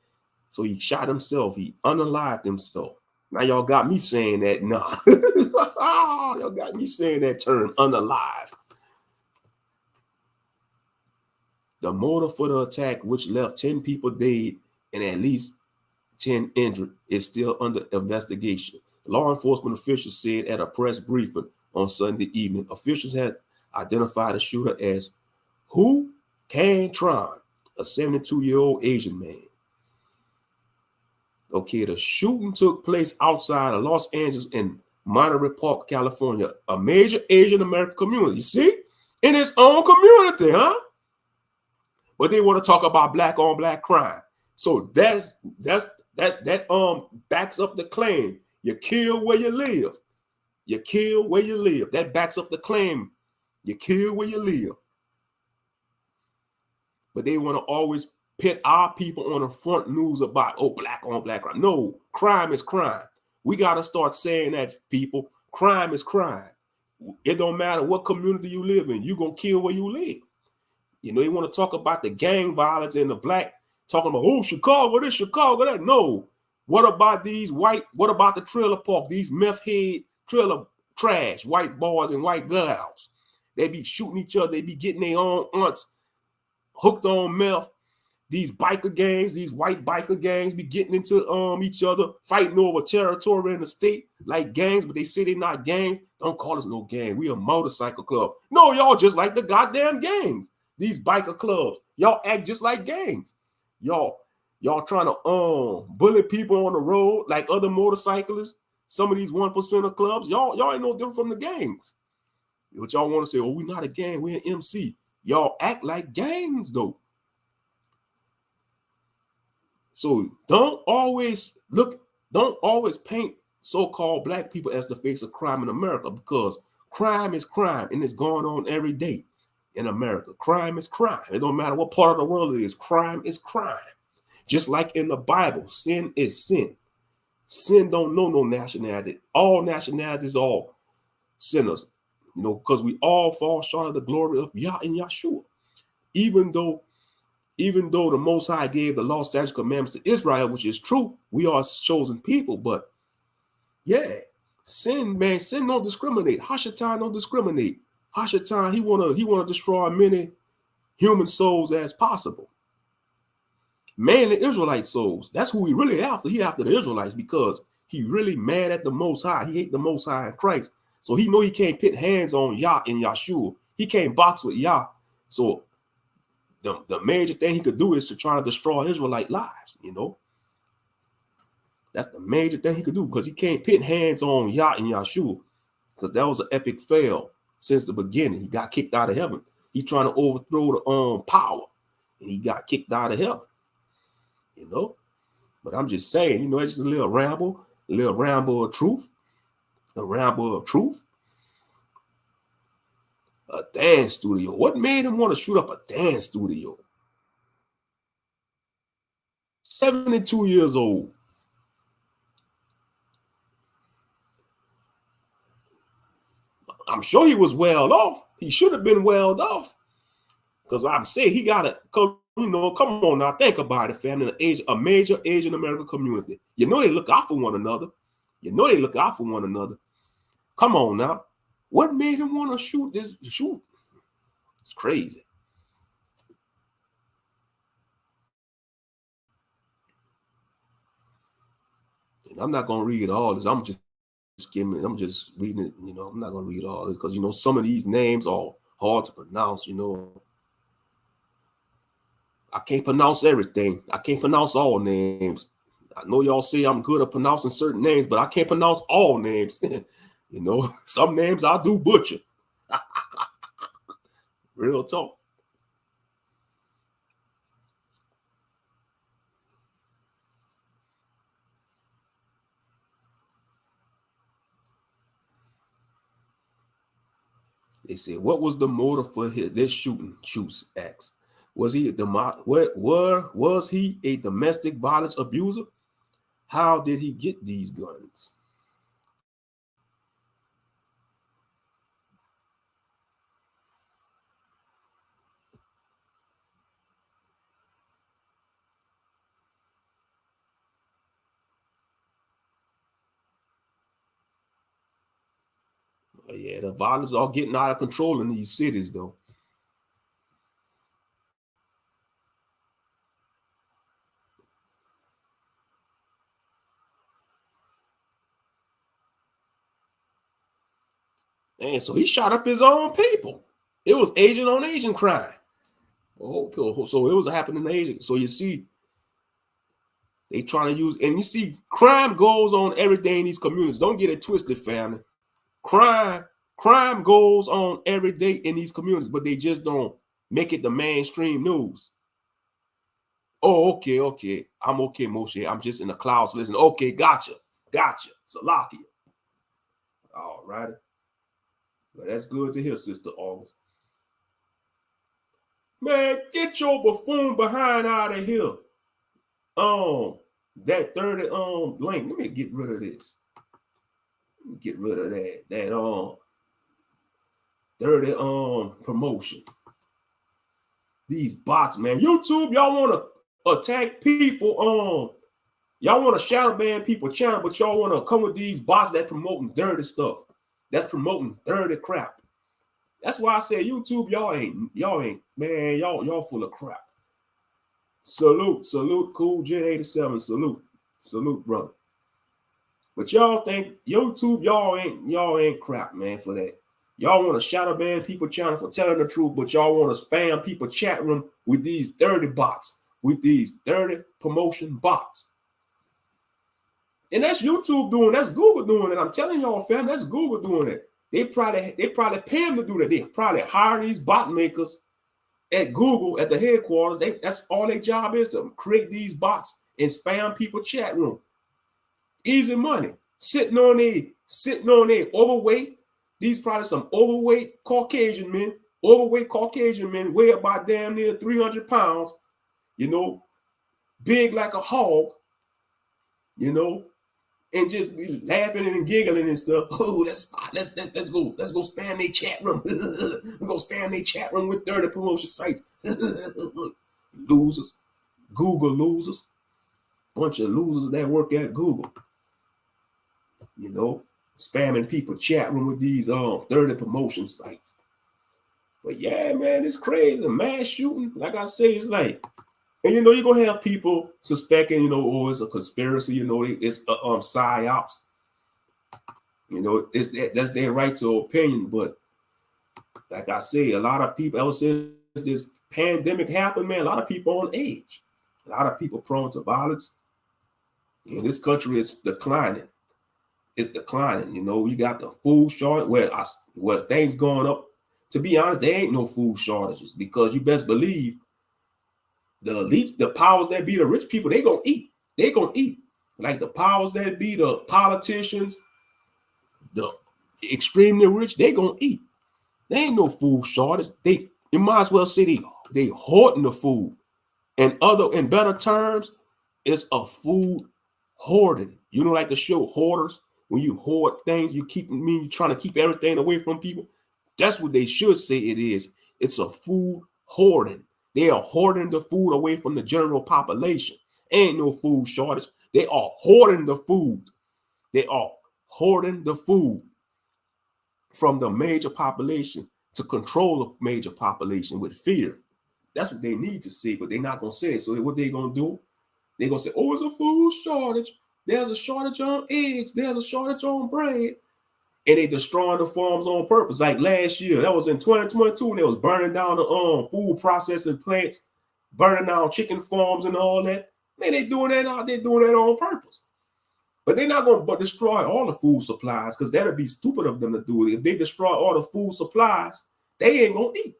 So he shot himself. He unalived himself. Now y'all got me saying that. Nah. Y'all got me saying that term, unalive. The motive for the attack, which left 10 people dead and at least 10 injured, is still under investigation. Law enforcement officials said at a press briefing on Sunday evening, officials had identified the shooter as Hu Can Tron, a 72-year-old Asian man. Okay, the shooting took place outside of Los Angeles in Monterey Park, California, a major Asian American community. You see? In its own community, huh? But they want to talk about black on black crime. So that backs up the claim. You kill where you live. You kill where you live. That backs up the claim. You kill where you live. But they want to always pit our people on the front news about, oh, black on black crime. No, crime is crime. We got to start saying that, people. Crime is crime. It don't matter what community you live in. You're going to kill where you live. You know, they want to talk about the gang violence and the black, talking about, oh, Chicago, this, Chicago, that. No. What about these white, what about the trailer park, these meth head trailer trash, white boys and white girls? They be shooting each other. They be getting their own aunts hooked on meth. These biker gangs, these white biker gangs be getting into each other, fighting over territory in the state like gangs, but they say they're not gangs. Don't call us no gang. We a motorcycle club. No, y'all just like the goddamn gangs. These biker clubs, y'all act just like gangs. Y'all trying to bully people on the road like other motorcyclists. Some of these 1% clubs, y'all ain't no different from the gangs. But y'all want to say, oh, we're not a gang, we're an MC. Y'all act like gangs though. So don't always paint so-called black people as the face of crime in America, because crime is crime and it's going on every day in America. Crime is crime. It don't matter what part of the world it is. Crime is crime. Just like in the Bible, sin is sin. Sin don't know no nationality. All nationalities are sinners, you know, because we all fall short of the glory of Yah and Yahshua. Even though the Most High gave the law, statutes, commandments to Israel, which is true, we are chosen people. But yeah, sin don't discriminate. Hashatan don't discriminate. Hashatan, he wanna destroy many human souls as possible. Mainly Israelite souls. That's who he really after. He after the Israelites because he really mad at the Most High. He hate the Most High in Christ. So he know he can't put hands on Yah and Yahshua. He can't box with Yah. So the major thing he could do is to try to destroy Israelite lives, you know. That's the major thing he could do, because he can't put hands on Yah and Yahshua, because that was an epic fail since the beginning. He got kicked out of heaven. He trying to overthrow the power, and he got kicked out of heaven, you know. But I'm just saying, you know, it's just a little ramble of truth, a ramble of truth. A dance studio. What made him want to shoot up a dance studio? 72 years old. I'm sure he was well off. He should have been well off. Because I'm saying he got to come, come on now, think about it, family. A major Asian American community. You know they look out for one another. You know they look out for one another. Come on now. What made him want to shoot this? Shoot. It's crazy. And I'm not going to read all this. I'm just skimming. I'm just reading it. I'm not going to read all this because, some of these names are hard to pronounce, I can't pronounce everything. I can't pronounce all names. I know y'all say I'm good at pronouncing certain names, but I can't pronounce all names. Some names I do butcher. Real talk. They said, what was the motive for this shooting? Shoots asked. Was he a domestic violence abuser? How did he get these guns? Yeah, the violence are getting out of control in these cities, though. And so he shot up his own people. It was Asian on Asian crime. Oh, so it was happening in Asia. So you see, they trying to use, and you see, crime goes on every day in these communities. Don't get it twisted, family. Crime goes on every day in these communities, but they just don't make it the mainstream news. Oh, okay. I'm okay, Moshe. I'm just in the clouds listening. Okay, gotcha. Salakia. All righty. Well, that's good to hear, Sister August. Man, get your buffoon behind out of here. That 30 link. Let me get rid of this. Let me get rid of that 30 promotion. These bots, man. YouTube, y'all want to attack people. Y'all want to shadow ban people channel, but y'all want to come with these bots that promoting dirty stuff. That's promoting dirty crap. That's why I say YouTube, y'all ain't, man, y'all full of crap. Salute, Cool Jet 87, salute, brother. But y'all think YouTube, y'all ain't crap, man, for that. Y'all want to shadow ban people channel for telling the truth, but y'all want to spam people chat room with these dirty bots, with these dirty promotion bots. And that's YouTube doing, that's Google doing it. I'm telling y'all, fam, that's Google doing it. They probably pay them to do that. They probably hire these bot makers at Google at the headquarters. That's all their job is, to create these bots and spam people chat room. Easy money. Sitting on a overweight. These probably some overweight Caucasian men, weigh about damn near 300 pounds, big like a hog, and just be laughing and giggling and stuff. Oh, let's go spam their chat room. We're gonna spam their chat room with 30 promotion sites. Losers, Google losers, bunch of losers that work at Google. Spamming people chat room with these 30 promotion sites. But yeah, man, it's crazy. Mass shooting, like I say, it's like, and you're gonna have people suspecting, it's a conspiracy, it's psyops. That's their right to opinion. But like I say, a lot of people, ever since this pandemic happened, man, a lot of people on edge, a lot of people prone to violence. And this country is declining. It's declining. You got the food shortage where things going up. To be honest, there ain't no food shortages, because you best believe the elites, the powers that be, the rich people, they gonna eat. They gonna eat. Like the powers that be, the politicians, the extremely rich, they gonna eat. There ain't no food shortage. You might as well say they hoarding the food. And in better terms, it's a food hoarding. Like the show Hoarders. when you hoard things, you're trying to keep everything away from people. That's what they should say it is. It's a food hoarding. They are hoarding the food away from the general population. Ain't no food shortage. They are hoarding the food. They are hoarding the food from the major population to control the major population with fear. That's what they need to say, but they're not going to say it. So what they going to do? They're going to say, oh, it's a food shortage. There's a shortage on eggs. There's a shortage on bread. And they destroying the farms on purpose. Like last year, that was in 2022, and they was burning down the food processing plants, burning down chicken farms and all that. Man, they doing that out. They're doing that on purpose. But they're not going to destroy all the food supplies, because that'd be stupid of them to do it. If they destroy all the food supplies, they ain't going to eat.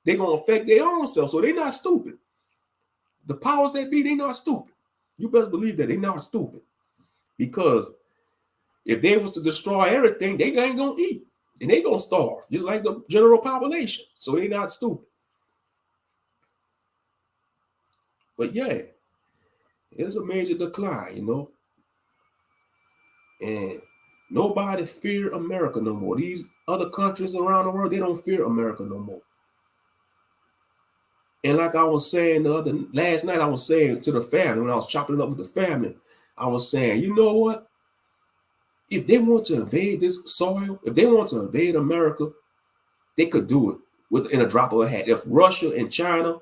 They're going to affect their own self. So they're not stupid. The powers that be, they not stupid. You best believe that they're not stupid. Because if they was to destroy everything, they ain't going to eat. And they going to starve, just like the general population. So they're not stupid. But yeah, it's a major decline, you know. And nobody fear America no more. These other countries around the world, they don't fear America no more. And like I was saying last night, I was saying to the family, when I was chopping it up with the family, I was saying, you know what? If they want to invade this soil, if they want to invade America, they could do it within a drop of a hat. If Russia and China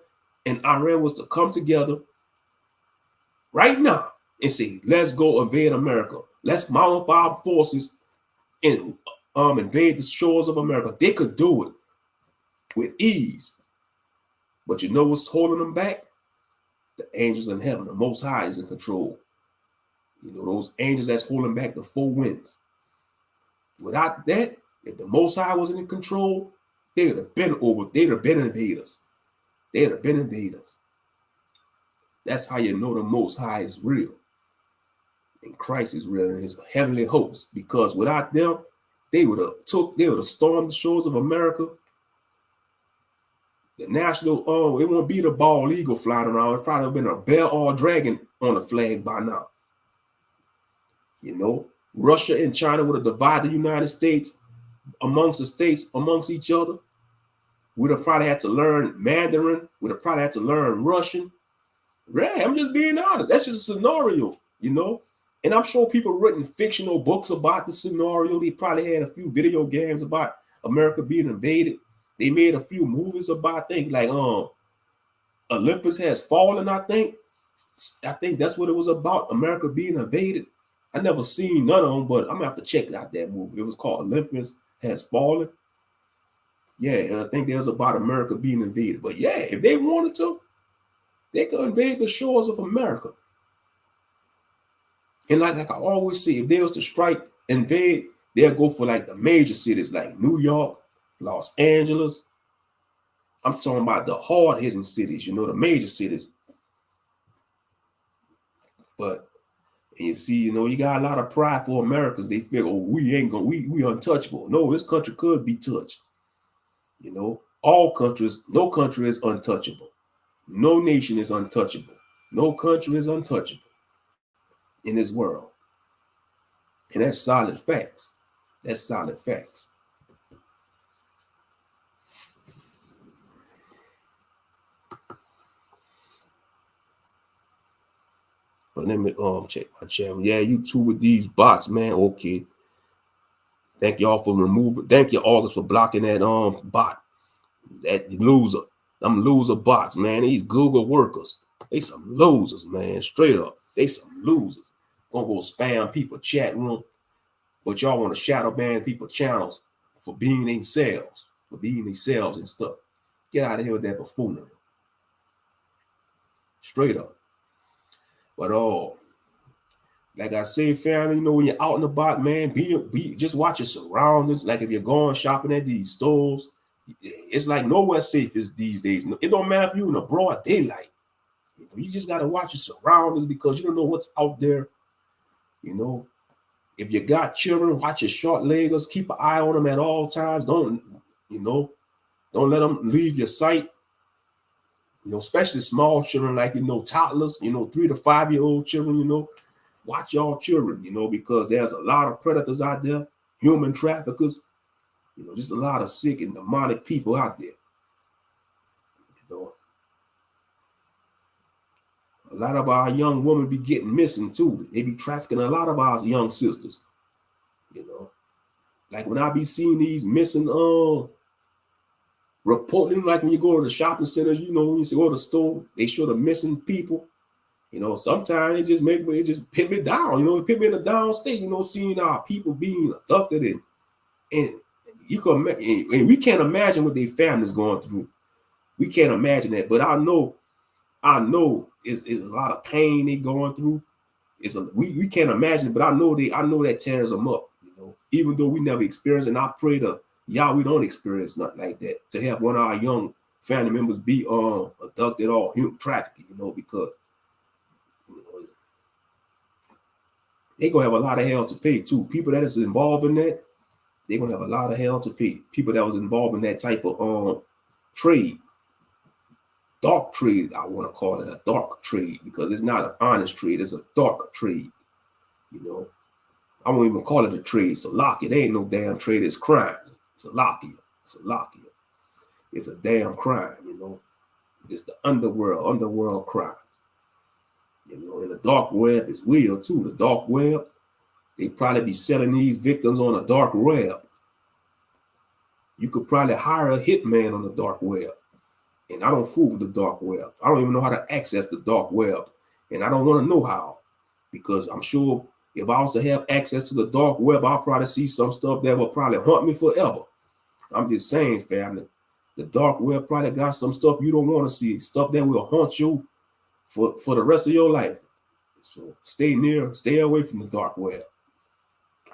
and Iran was to come together right now and say, let's go invade America. Let's mount up our forces and invade the shores of America. They could do it with ease. But you know what's holding them back? The angels in heaven. The Most High is in control. You know, those angels that's holding back the four winds. Without that, if the Most High wasn't in control, they would have been invaders. They would have been invaders. That's how you know the Most High is real. And Christ is real, and his heavenly host. Because without them, they would have stormed the shores of America. The national, it won't be the bald eagle flying around. It probably have been a bear or a dragon on the flag by now. You know, Russia and China would have divided the United States amongst each other. We'd have probably had to learn Mandarin. We'd have probably had to learn Russian. Yeah, I'm just being honest. That's just a scenario, you know. And I'm sure people written fictional books about the scenario. They probably had a few video games about America being invaded. They made a few movies about things like Olympus Has Fallen, I think. I think that's what it was about, America being invaded. I never seen none of them, but I'm gonna have to check out that movie. It was called Olympus Has Fallen. Yeah, and I think there's about America being invaded. But yeah, if they wanted to, they could invade the shores of America. And like I always say, if they was to invade, they'll go for like the major cities like New York, Los Angeles. I'm talking about the hard-hitting cities, you know, the major cities. But you see, you know, you got a lot of pride for Americans. They feel, oh, we untouchable. No, this country could be touched. You know, no country is untouchable. No nation is untouchable. No country is untouchable in this world. And that's solid facts. That's solid facts. But let me check my chat. Yeah, you too with these bots, man. Okay. Thank y'all for removing. Thank you, August, for blocking that bot. That loser. Them loser bots, man. These Google workers. They some losers, man. Straight up. They some losers. Gonna go spam people chat room. But y'all want to shadow ban people's channels for being themselves. For being themselves and stuff. Get out of here with that buffoonery. Straight up. But like I say, family, you know, when you're out and about, man, just watch your surroundings. Like if you're going shopping at these stores, it's like nowhere safe is these days. It don't matter if you're in a broad daylight. You just gotta watch your surroundings because you don't know what's out there. You know, if you got children, watch your short leggers. Keep an eye on them at all times. Don't let them leave your sight. You know, especially small children like, you know, toddlers, you know, 3 to 5 year old children, you know. Watch y'all children, because there's a lot of predators out there, human traffickers, just a lot of sick and demonic people out there. A lot of our young women be getting missing too. They be trafficking a lot of our young sisters. Like when I be seeing these missing reporting, like when you go to the shopping centers, when you go to the store, they show the missing people. Sometimes it just put me down. It put me in a down state. Seeing our people being abducted and you can, and we can't imagine what their families going through. We can't imagine that, but I know it's a lot of pain they going through. We can't imagine, but I know that tears them up. Even though we never experienced, and I pray to y'all we don't experience nothing like that. To have one of our young family members be abducted or human trafficking, because they gonna have a lot of hell to pay too. People that is involved in that, they're gonna have a lot of hell to pay. People that was involved in that type of trade. Dark trade, I want to call it a dark trade, because it's not an honest trade, it's a dark trade. I won't even call it a trade. It's a lock. It ain't no damn trade, it's crime. It's a lock. It's a damn crime, It's the underworld crime. And the dark web is real too. The dark web, they probably be selling these victims on a dark web. You could probably hire a hitman on the dark web. And I don't fool with the dark web. I don't even know how to access the dark web. And I don't want to know how, because I'm sure if I also have access to the dark web, I'll probably see some stuff that will probably haunt me forever. I'm just saying, family, the dark web probably got some stuff you don't want to see, stuff that will haunt you for the rest of your life. So stay away from the dark web.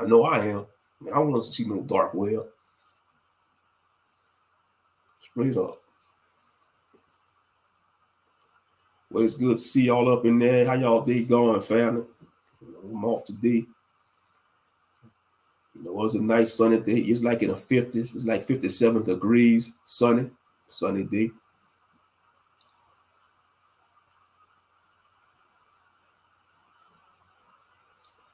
I know I am. I don't want to see no dark web. Straight up. Well, it's good to see y'all up in there. How y'all day going, family? I'm off today. It was a nice sunny day. It's like in the 50s. It's like 57 degrees, sunny day.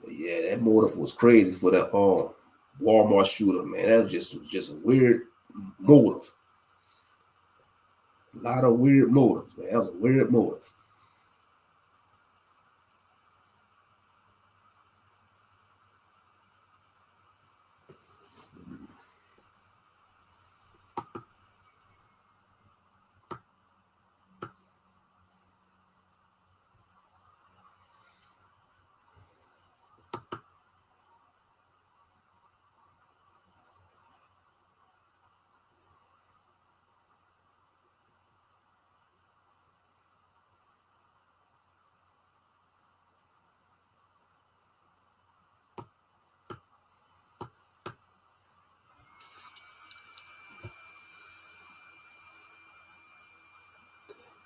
But yeah, that motive was crazy for that Walmart shooter, man. That was just a weird motive. A lot of weird motives, man. That was a weird motive.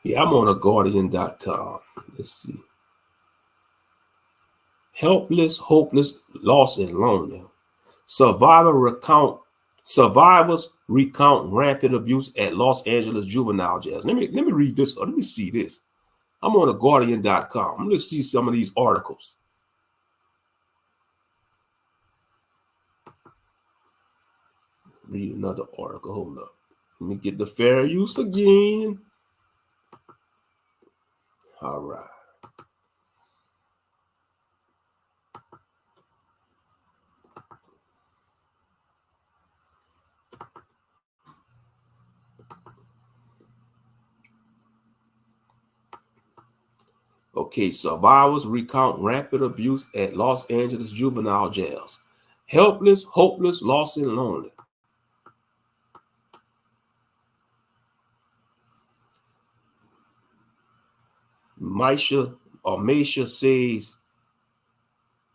Yeah, I'm on aguardian.com. Let's see. Helpless, hopeless, lost, and lonely. Survivors recount rampant abuse at Los Angeles juvenile jails. Let me read this. Let me see this. I'm on aguardian.com. Let's see some of these articles. Read another article. Hold up. Let me get the fair use again. All right. Okay, survivors recount rampant abuse at Los Angeles juvenile jails. Helpless, hopeless, lost, and lonely. Maisha says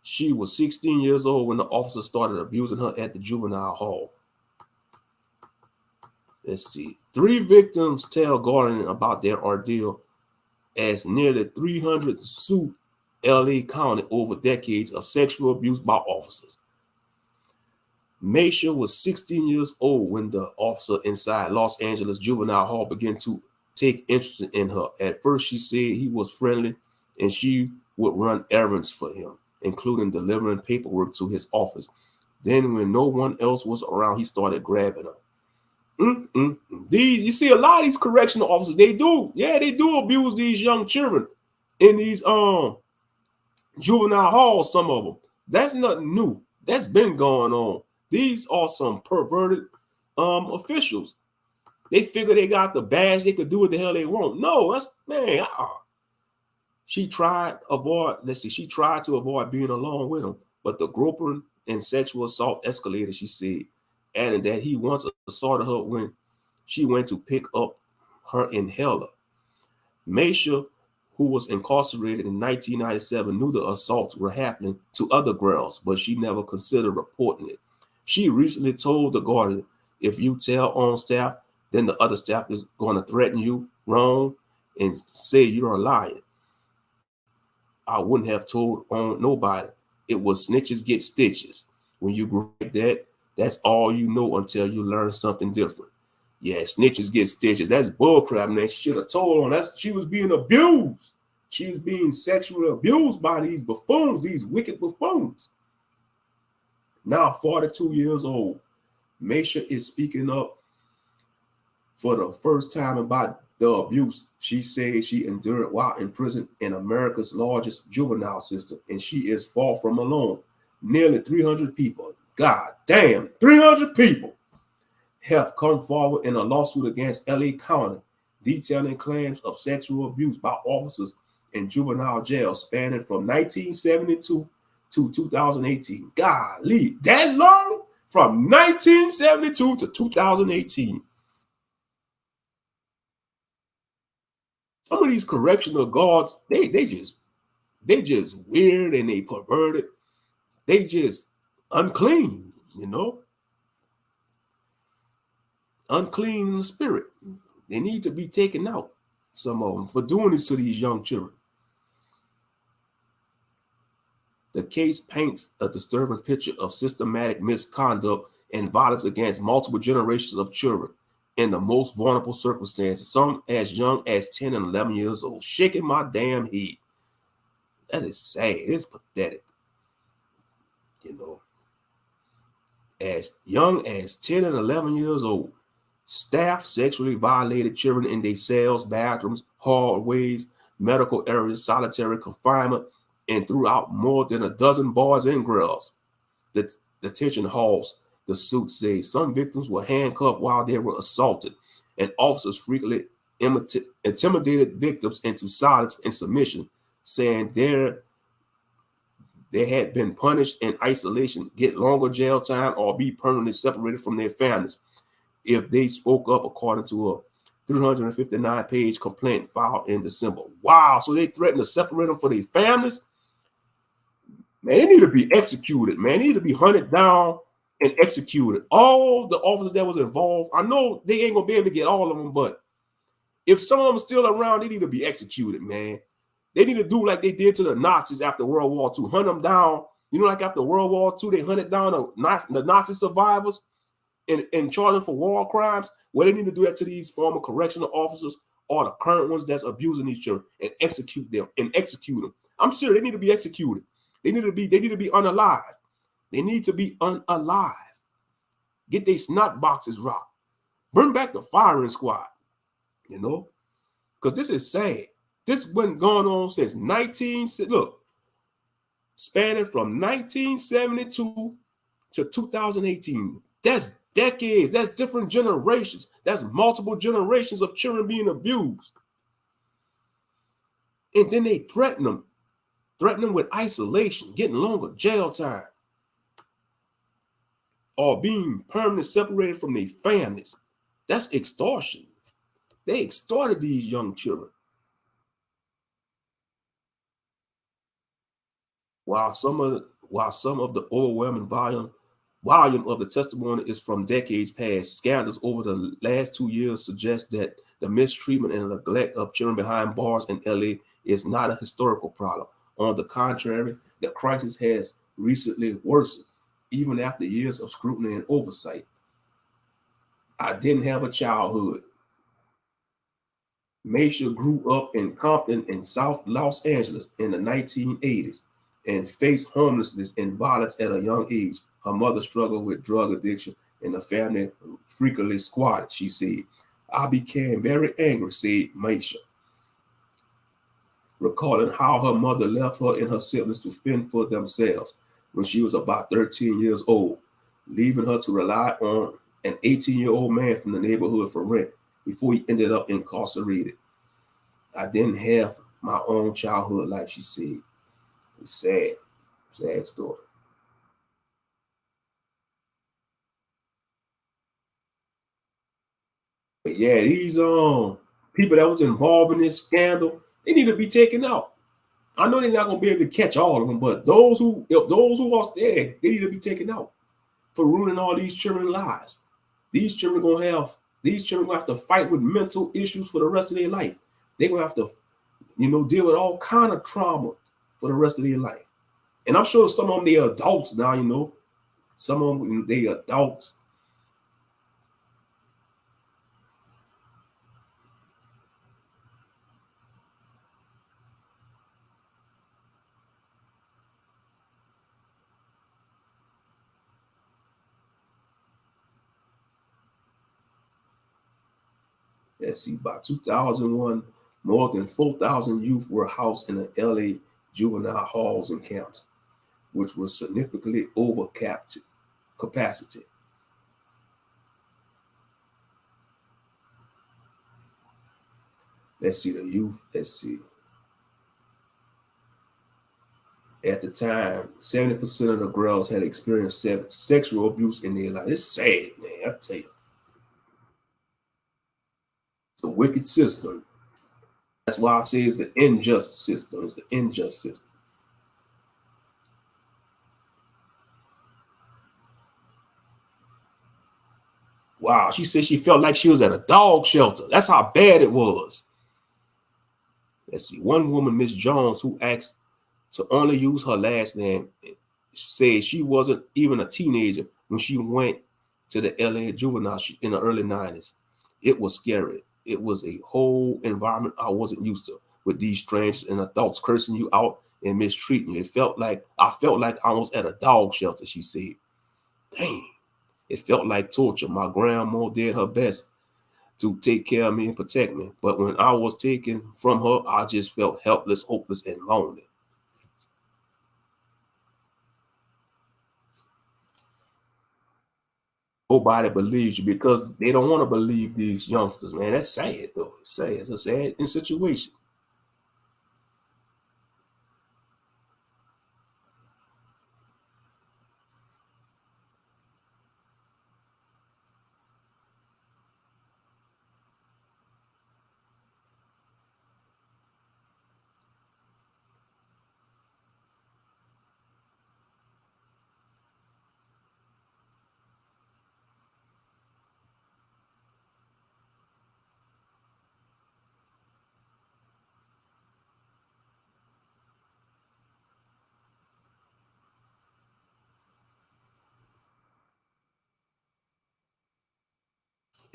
she was 16 years old when the officer started abusing her at the juvenile hall. Let's see. 3 victims tell Guardian about their ordeal as nearly 300 sued LA County over decades of sexual abuse by officers. Maisha was 16 years old when the officer inside Los Angeles juvenile hall began to take interest in her. At first, she said he was friendly and she would run errands for him. including delivering paperwork to his office. Then, when no one else was around, he started grabbing her. You see, a lot of these correctional officers, they do abuse these young children in these juvenile halls. Some of them. That's nothing new. That's been going on. These are some perverted officials. They figure they got the badge, they could do what the hell they want. No, that's man. She tried to avoid being alone with him, but the groping and sexual assault escalated, she said, adding that he once assaulted her when she went to pick up her inhaler. Maisha, who was incarcerated in 1997, knew the assaults were happening to other girls, but she never considered reporting it. She recently told the Guardian, if you tell on staff, then the other staff is going to threaten you wrong and say you're a liar. I wouldn't have told on nobody. It was snitches get stitches. When you grow like that, that's all you know until you learn something different. Yeah, snitches get stitches. That's bullcrap, man. She should have told on. She was being abused. She was being sexually abused by these buffoons, these wicked buffoons. Now 42 years old, Maisha is speaking up for the first time about the abuse she says she endured while in prison in America's largest juvenile system, and she is far from alone. Nearly 300 people, god damn, 300 people have come forward in a lawsuit against LA County detailing claims of sexual abuse by officers in juvenile jail spanning from 1972 to 2018. Golly, that long? From 1972 to 2018. Some of these correctional guards, they just weird and they perverted. They just unclean, unclean in the spirit. They need to be taken out, some of them, for doing this to these young children. The case paints a disturbing picture of systematic misconduct and violence against multiple generations of children in the most vulnerable circumstances, some as young as 10 and 11 years old. Shaking my damn head. That is sad. It's pathetic. As young as 10 and 11 years old, staff sexually violated children in their cells, bathrooms, hallways, medical areas, solitary confinement, and throughout more than a dozen bars and girls. The detention halls, the suit says. Some victims were handcuffed while they were assaulted, and officers frequently intimidated victims into silence and submission, saying they had been punished in isolation, get longer jail time, or be permanently separated from their families if they spoke up, according to a 359-page complaint filed in December. Wow, so they threatened to separate them from their families? Man, they need to be executed, man. They need to be hunted down and executed. All the officers that was involved, I know they ain't going to be able to get all of them, but if some of them are still around, they need to be executed, man. They need to do like they did to the Nazis after World War II, hunt them down. Like after World War II, they hunted down the Nazi survivors and charge them for war crimes. Well, they need to do that to these former correctional officers or the current ones that's abusing these children and execute them. I'm serious. They need to be executed. They need to be unalive. They need to be unalive. Get their snot boxes rocked. Bring back the firing squad. Because this is sad. This been going on since spanning from 1972 to 2018. That's decades. That's different generations. That's multiple generations of children being abused. And then they threaten them with isolation, getting longer jail time, or being permanently separated from their families. That's extortion. They extorted these young children. While some of the overwhelming volume of the testimony is from decades past, scandals over the last 2 years suggest that the mistreatment and neglect of children behind bars in LA is not a historical problem. On the contrary, the crisis has recently worsened, even after years of scrutiny and oversight. I didn't have a childhood. Maisha grew up in Compton in South Los Angeles in the 1980s. and faced homelessness and violence at a young age. Her mother struggled with drug addiction and the family frequently squatted, she said. I became very angry, said Maisha, recalling how her mother left her and her siblings to fend for themselves when she was about 13 years old, leaving her to rely on an 18-year-old man from the neighborhood for rent before he ended up incarcerated. I didn't have my own childhood life, she said. It's sad, sad story. But yeah, these people that was involved in this scandal, they need to be taken out. I know they're not gonna be able to catch all of them, but those who are there, they need to be taken out for ruining all these children's lives. These children gonna have to fight with mental issues for the rest of their life. They're gonna have to, deal with all kind of trauma for the rest of their life. And I'm sure some of them they are adults now, some of them they adults. Let's see, by 2001, more than 4,000 youth were housed in the LA juvenile halls and camps, which were significantly over capacity. Let's see, the youth, let's see. At the time, 70% of the girls had experienced sexual abuse in their life. It's sad, man, I tell you. It's a wicked system. That's why I say it's the unjust system. It's the unjust system. Wow, she said she felt like she was at a dog shelter. That's how bad it was. Let's see. One woman, Miss Jones, who asked to only use her last name, said she wasn't even a teenager when she went to the LA juvenile in the early 90s. It was scary. It was a whole environment I wasn't used to, with these strangers and adults cursing you out and mistreating you. I felt like I was at a dog shelter, she said. Dang. It felt like torture. My grandma did her best to take care of me and protect me. But when I was taken from her, I just felt helpless, hopeless, and lonely. Nobody believes you because they don't want to believe these youngsters, man. That's sad, though. It's sad. It's a sad situation.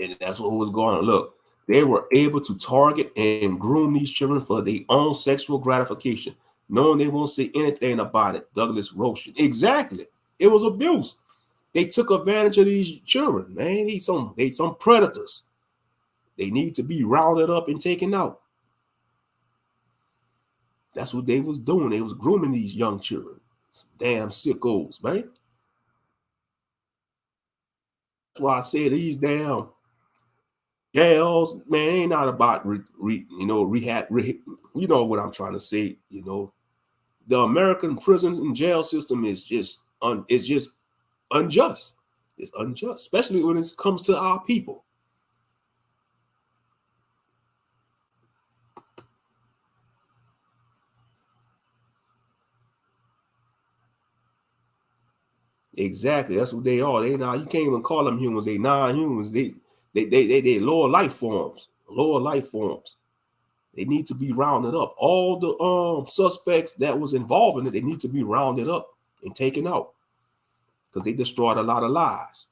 And that's what was going on. Look, they were able to target and groom these children for their own sexual gratification, knowing they won't say anything about it. Douglas Roche. Exactly. It was abuse. They took advantage of these children, man. They some predators. They need to be rounded up and taken out. That's what they was doing. They was grooming these young children. Some damn sickos, man. That's why I say these damn jails, man, ain't not about rehab. You know what I'm trying to say. The American prison and jail system is just unjust. It's unjust, especially when it comes to our people. Exactly. That's what they are. You can't even call them humans. They non-humans. They lower life forms. Lower life forms. They need to be rounded up. All the suspects that was involved in it, they need to be rounded up and taken out because they destroyed a lot of lives.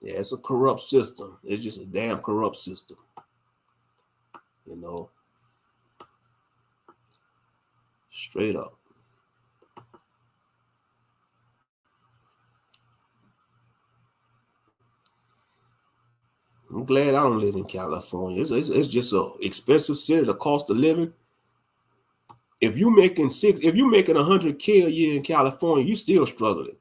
Yeah, it's a corrupt system. It's just a damn corrupt system. You know, straight up. I'm glad I don't live in California. It's just a expensive city. The cost of living. If you making 100K a year in California, you still struggling.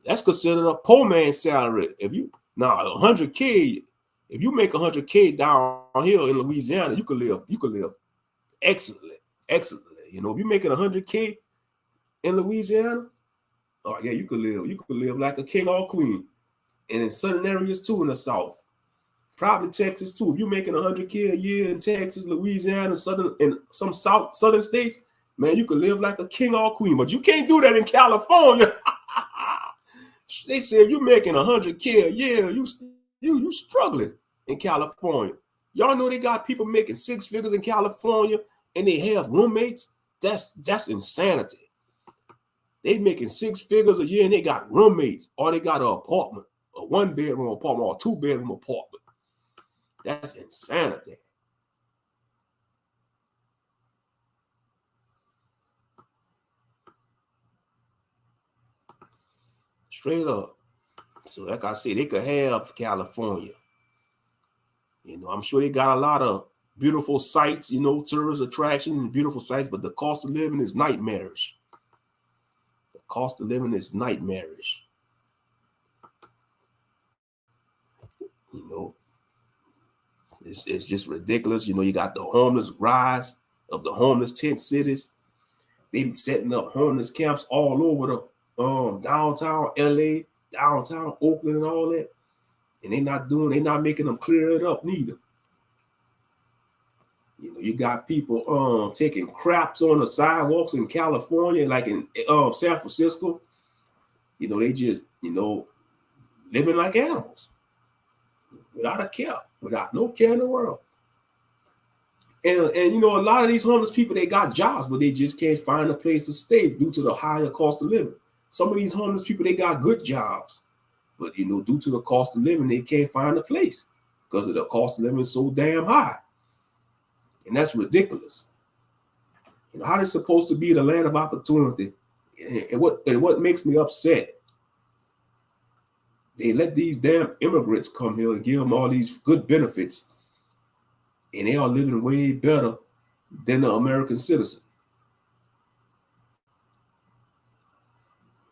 That's considered a poor man's salary. If you 100K, if you make 100K down here in Louisiana, you could live excellently, excellently. You know, if you're making 100K in Louisiana, oh yeah, you could live like a king or queen. And in certain areas too in the South, probably Texas too. If you're making 100K a year in Texas, Louisiana, southern and some southern states, man, you could live like a king or queen. But you can't do that in California. They say if you're making 100K a year, you struggling in California. Y'all know they got people making six figures in California and they have roommates. That's insanity. They making six figures a year and they got roommates, or they got an apartment, a one-bedroom apartment or a two-bedroom apartment. That's insanity. Straight up. So like I said, they could have California. You know, I'm sure they got a lot of beautiful sites, you know, tourist attractions and beautiful sites, but the cost of living is nightmarish. The cost of living is nightmarish. You know, it's just ridiculous. You know, you got the homeless rise of the homeless tent cities. They setting up homeless camps all over the downtown LA, downtown Oakland, and all that. And they're not making them clear it up neither. You know, you got people taking craps on the sidewalks in California, like in San Francisco. You know, they just, you know, living like animals without a care, without no care in the world. And you know, a lot of these homeless people, they got jobs, but they just can't find a place to stay due to the higher cost of living. Some of these homeless people, they got good jobs, but you know, due to the cost of living, they can't find a place because of the cost of living is so damn high. And that's ridiculous. You know, how is supposed to be the land of opportunity? And what makes me upset, they let these damn immigrants come here and give them all these good benefits, and they are living way better than the American citizen.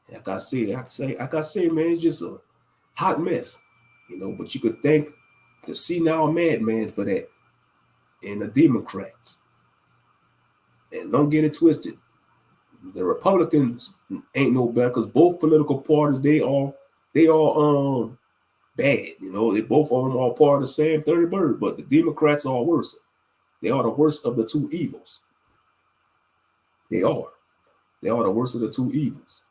Like I say, man, it's just a hot mess, you know. But you could thank the senile madman for that, and the Democrats. And don't get it twisted, the Republicans ain't no better because both political parties they are bad. You know, they both of them are part of the same 30 bird, but the Democrats are worse. They are the worst of the two evils. They are. They are the worst of the two evils.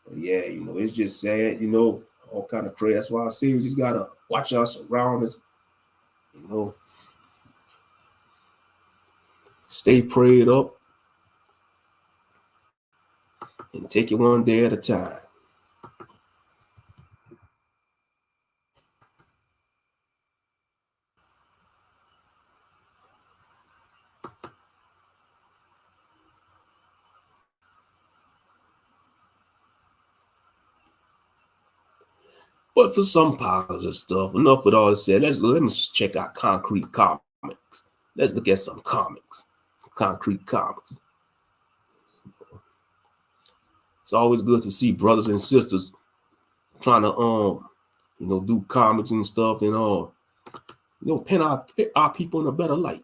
But yeah, you know, it's just sad, you know, all kind of crazy. That's why I say we just gotta watch our surroundings, you know, stay prayed up and take it one day at a time. But for some positive stuff, enough with all this said, let me check out Concrete Comics. Let's look at some comics. Concrete Comics. It's always good to see brothers and sisters trying to you know, do comics and stuff and you know, paint our people in a better light.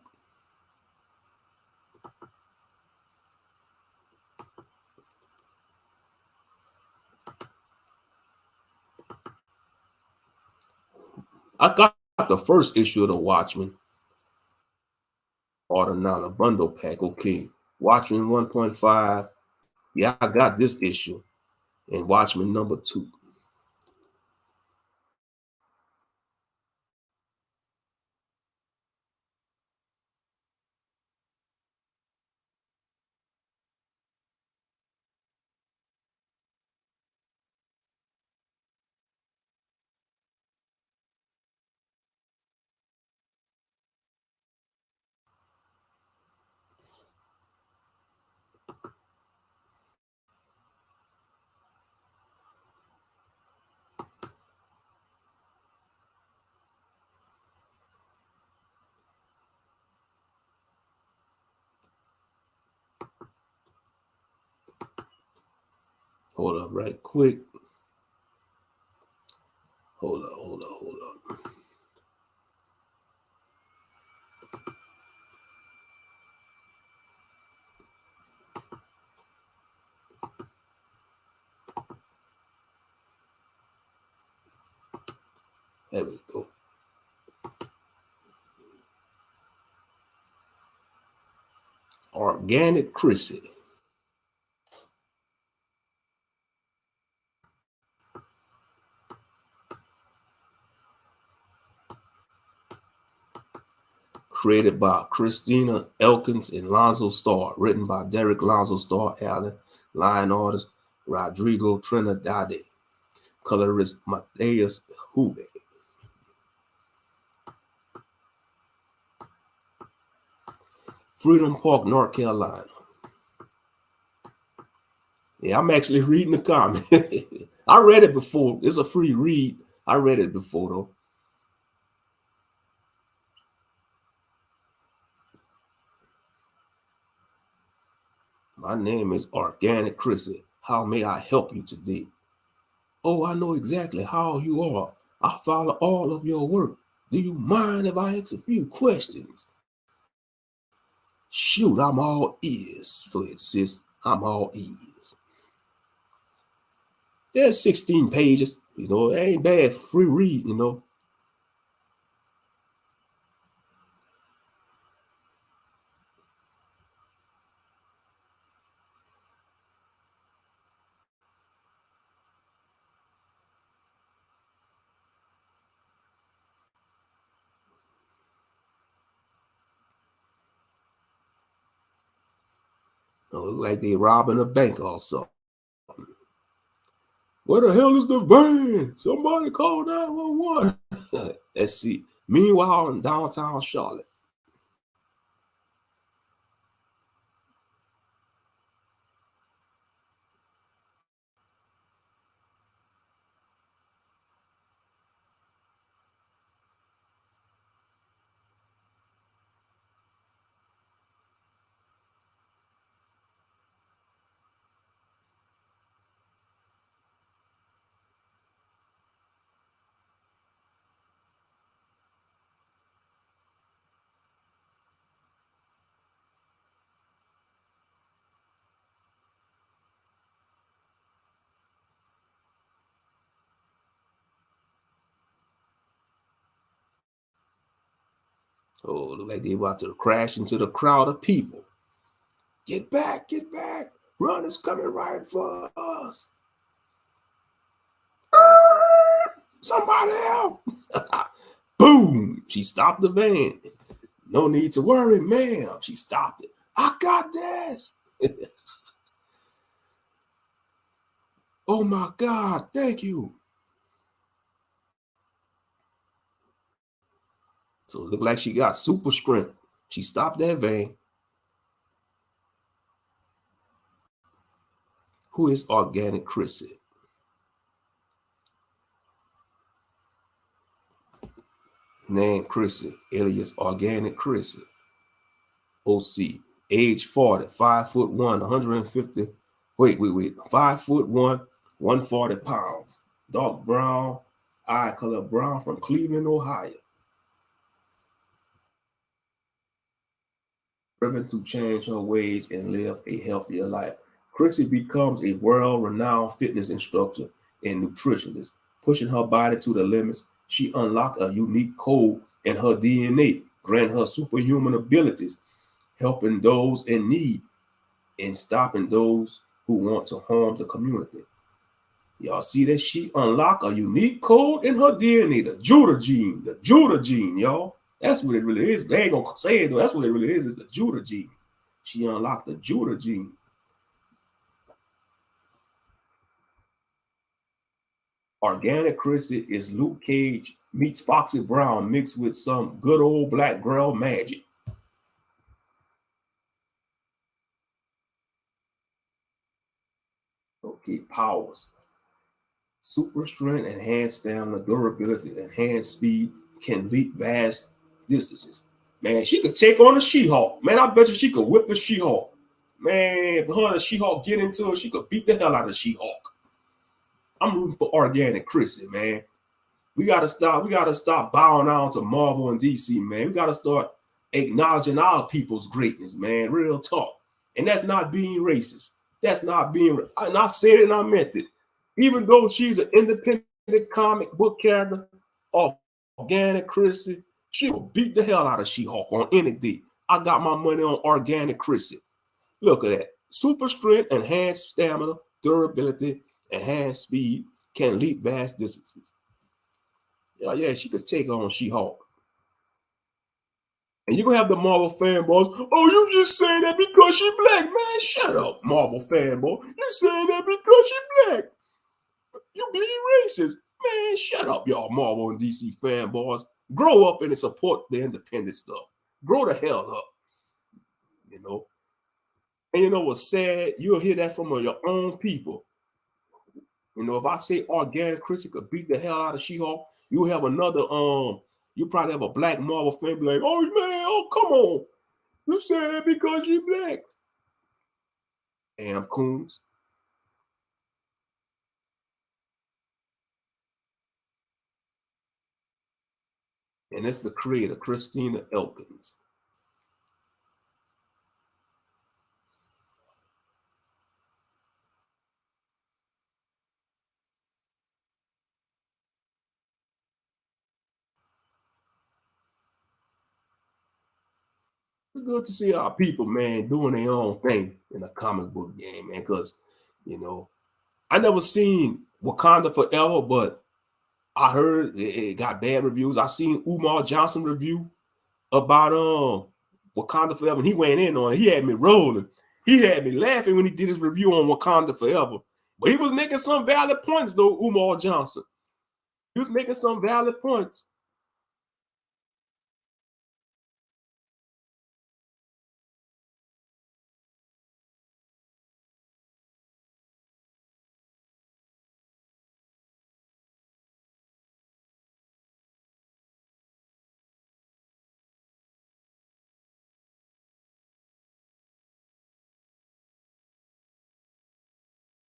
I got the first issue of the Watchmen, order now the bundle pack. Okay, Watchmen 1.5. Yeah, I got this issue and Watchmen number 2. Hold up right quick. Hold up. There we go. Organic Chrissy. Created by Christina Elkins and Lonzo Starr. Written by Derek Lonzo Starr Allen. Line artist Rodrigo Trinidade. Colorist Mateus Huve. Freedom Park, North Carolina. Yeah, I'm actually reading the comment. I read it before. It's a free read. I read it before, though. My name is Organic Chrissy. How may I help you today? Oh, I know exactly how you are. I follow all of your work. Do you mind if I ask a few questions? Shoot, I'm all ears for it, sis. I'm all ears. Yeah, 16 pages. You know, it ain't bad for free read, you know. Look like they robbing a bank also. Where the hell is the van? Somebody call 911. Let's see. Meanwhile, in downtown Charlotte. Oh, look like they about to crash into the crowd of people. Get back, get back. Run is coming right for us. Somebody help. Boom. She stopped the van. No need to worry, ma'am. She stopped it. I got this. Oh my God, thank you. So it looked like she got super strength. She stopped that van. Who is Organic Chrissy? Name Chrissy, alias Organic Chrissy. OC, age 40, 5'1", 150. Wait. 5'1", 140 pounds. Dark brown, eye color brown, from Cleveland, Ohio. Driven to change her ways and live a healthier life. Chrissy becomes a world-renowned fitness instructor and nutritionist, pushing her body to the limits. She unlocked a unique code in her DNA, granting her superhuman abilities, helping those in need and stopping those who want to harm the community. Y'all see that she unlocked a unique code in her DNA, the Judah gene, y'all. That's what it really is. They ain't gonna say it though. That's what it really is. It's the Judah gene. She unlocked the Judah gene. Organic Christie is Luke Cage meets Foxy Brown mixed with some good old black girl magic. Okay, powers. Super strength, enhanced stamina, durability, enhanced speed, can leap vast distances. Man, she could take on a She-Hulk. Man, I bet you she could whip the She-Hulk. Man, if her and She-Hulk get into it, she could beat the hell out of She-Hulk. I'm rooting for Organic Chrissy, man. We gotta stop bowing down to Marvel and DC, man. We gotta start acknowledging our people's greatness, man. Real talk. And that's not being racist. That's not being, and I said it and I meant it. Even though she's an independent comic book character, Organic Chrissy, she will beat the hell out of She-Hulk on any day. I got my money on Organic Chrissy. Look at that. Super strength, enhanced stamina, durability, enhanced speed, can leap vast distances. Yeah, she could take on She-Hulk. And you're going to have the Marvel fanboys. Oh, you just saying that because she black. Man, shut up, Marvel fanboy. You saying that because she black. You being racist. Man, shut up, y'all Marvel and DC fanboys. Grow up and support the independent stuff. Grow the hell up. You know. And you know what's sad? You'll hear that from your own people. You know, if I say Organic Chrissy could beat the hell out of She-Hulk, you have another you probably have a black Marvel fan be like, oh man, oh come on. You say that because you black. Damn coons. And it's the creator, Christina Elkins. It's good to see our people, man, doing their own thing in a comic book game, man, because, you know, I never seen Wakanda Forever, but I heard it got bad reviews. I seen Umar Johnson review about Wakanda Forever, and he went in on it. He had me rolling. He had me laughing when he did his review on Wakanda Forever. But he was making some valid points, though, Umar Johnson. He was making some valid points.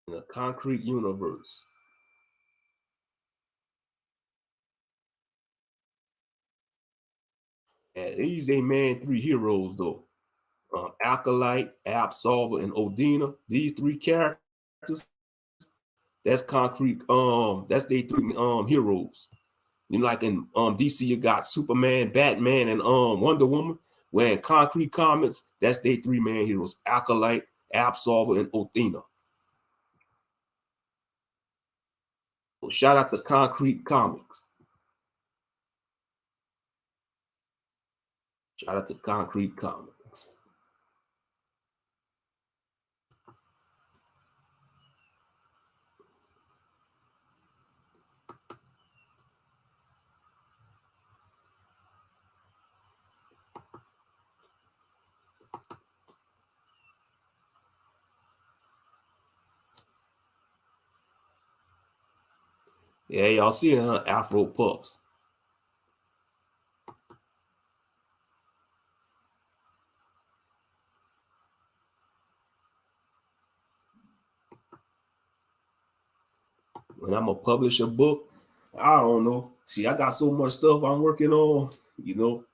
In a concrete universe. And these they man three heroes though. Acolyte, Absolver, and Odina. These three characters, that's concrete. That's they three heroes. You know, like in DC, you got Superman, Batman, and Wonder Woman. Where in Concrete Comics, that's they three man heroes: Acolyte, Absolver, and Odina. So shout out to Concrete Comics. Shout out to Concrete Comics. Yeah, y'all see it, Afro Puffs. When I'm gonna publish a book, I don't know. See, I got so much stuff I'm working on, you know.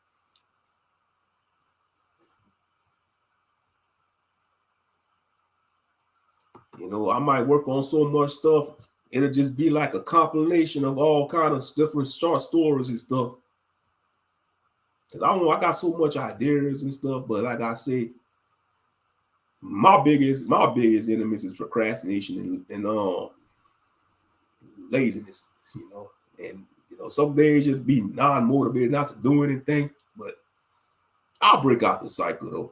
You know, I might work on so much stuff, it'll just be like a compilation of all kind of different short stories and stuff. Cause I don't know, I got so much ideas and stuff, but like I say, my biggest enemies is procrastination and laziness, you know. And you know, some days you'll be non-motivated not to do anything, but I'll break out the cycle though.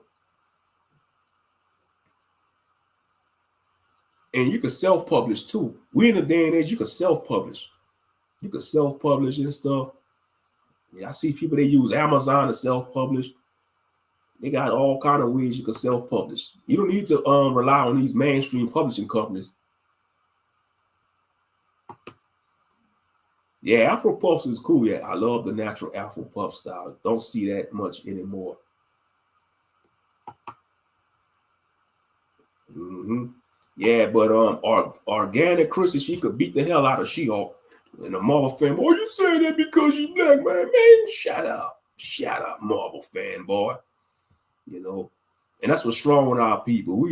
And you can self-publish too. We in a day and age you can self-publish. You can self-publish and stuff. Yeah, I see people they use Amazon to self-publish. They got all kind of ways you can self-publish. You don't need to rely on these mainstream publishing companies. Yeah, Afro Puffs is cool. Yeah, I love the natural Afro Puff style. Don't see that much anymore. Hmm. Yeah, but organic Chrissy, she could beat the hell out of She-Hulk. And the Marvel fan, boy, you saying that because you black, man, shut up, Marvel fan, boy. You know, and that's what's wrong with our people.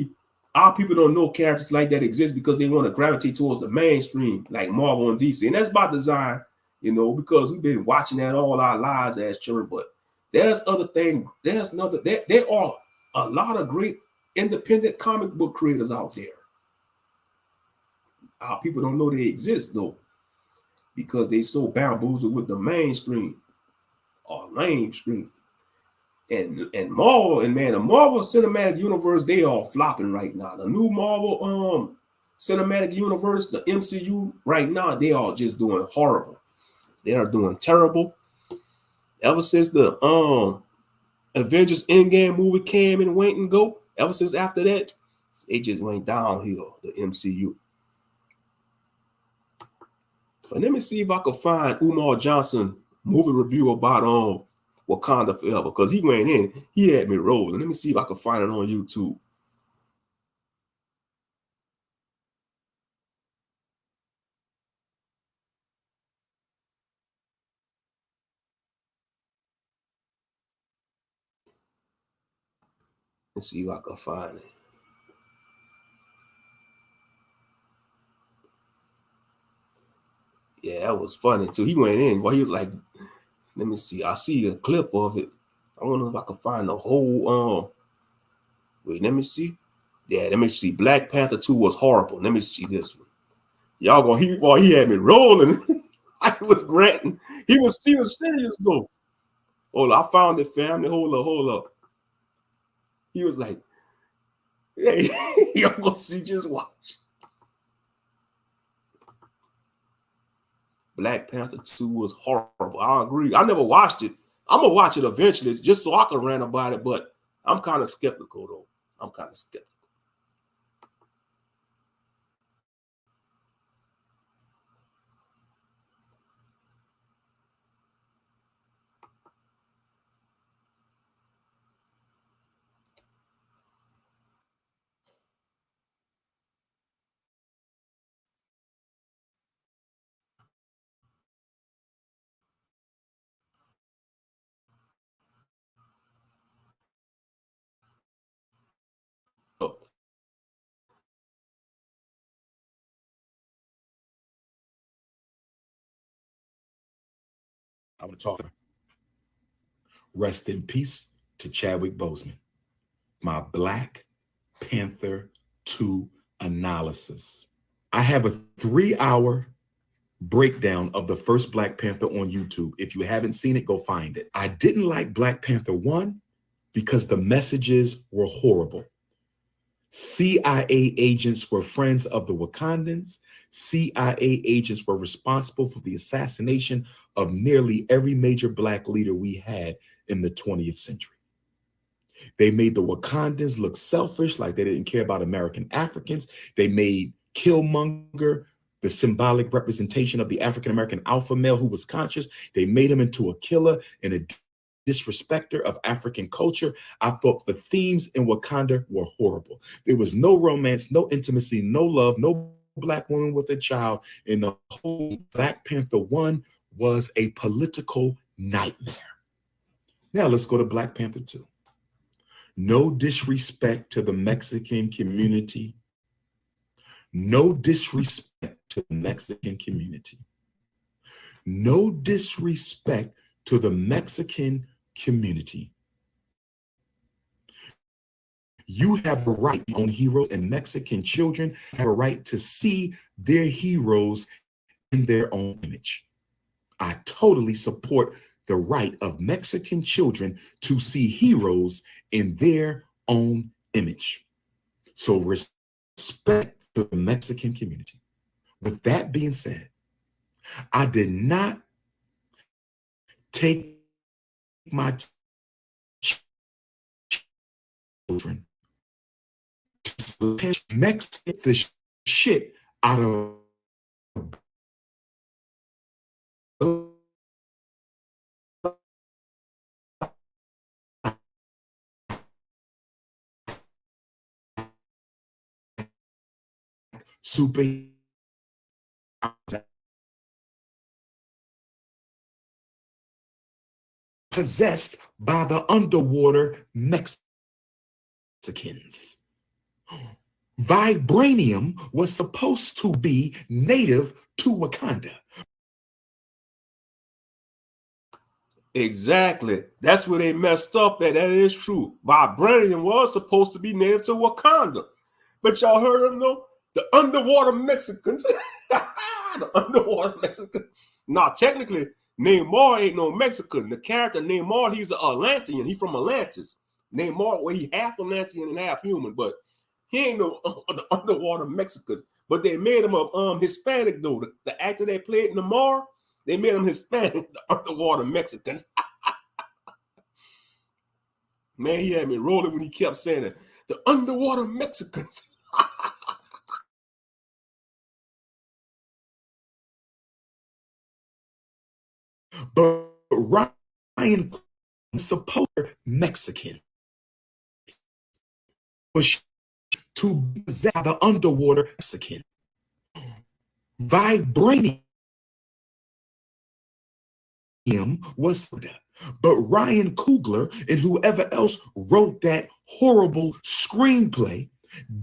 Our people don't know characters like that exist because they want to gravitate towards the mainstream, like Marvel and DC, and that's by design. Because we've been watching that all our lives as children. But there's other things. There are a lot of great independent comic book creators out there. Our people don't know they exist though, because they so bamboozled with the mainstream or lamestream. And Marvel, and man, the Marvel Cinematic Universe, they all flopping right now. The new Marvel Cinematic Universe, the MCU, right now, they all just doing horrible. They are doing terrible. Ever since the Avengers Endgame movie came and went and go, ever since after that, it just went downhill, the MCU. But let me see if I can find Umar Johnson movie review about Wakanda Forever, because he went in, he had me rolling. Let me see if I can find it on YouTube. Let's see if I can find it. Yeah, that was funny too. He went in, he was like, let me see. I see a clip of it. I don't know if I can find the whole wait, let me see. Yeah, let me see. Black Panther 2 was horrible. Let me see this one. Y'all he had me rolling. I was granting. He was serious though. Hold up, I found it, family. Hold up. He was like, hey, y'all gonna see, just watch. Black Panther 2 was horrible. I agree. I never watched it. I'm gonna watch it eventually just so I can rant about it, but I'm kind of skeptical though. I'm kind of skeptical. Oh, I want to talk. Rest in peace to Chadwick Boseman. My Black Panther 2 analysis. I have a 3-hour breakdown of the first Black Panther on YouTube. If you haven't seen it, go find it. I didn't like Black Panther 1 because the messages were horrible. CIA agents were friends of the Wakandans. CIA agents were responsible for the assassination of nearly every major Black leader we had in the 20th century. They made the Wakandans look selfish, like they didn't care about American Africans. They made Killmonger the symbolic representation of the African-American alpha male who was conscious. They made him into a killer and a disrespecter of African culture. I thought the themes in Wakanda were horrible. There was no romance, no intimacy, no love, no Black woman with a child. And the whole Black Panther 1 was a political nightmare. Now let's go to Black Panther 2. No disrespect to the Mexican community. No disrespect to the Mexican community. No disrespect to the Mexican community. You have a right on heroes, and Mexican children have a right to see their heroes in their own image. I totally support the right of Mexican children to see heroes in their own image. So respect to the Mexican community. With that being said, I did not take my children to Mexican the shit out of super possessed by the underwater Mexicans. Vibranium was supposed to be native to Wakanda. Exactly. That's where they messed up at. That is true. Vibranium was supposed to be native to Wakanda. But y'all heard them though? The underwater Mexicans. The underwater Mexicans. Now, technically, Namor ain't no Mexican. The character Namor, he's an Atlantean. He's from Atlantis. Namor, well, he half Atlantean and half human, but he ain't no the underwater Mexicans. But they made him a Hispanic though. The actor that played Namor, they made him Hispanic, the underwater Mexicans. Man, he had me rolling when he kept saying it. The underwater Mexicans. But Ryan, supposed Mexican, was to be the underwater Mexican. Vibranium was, but Ryan Coogler and whoever else wrote that horrible screenplay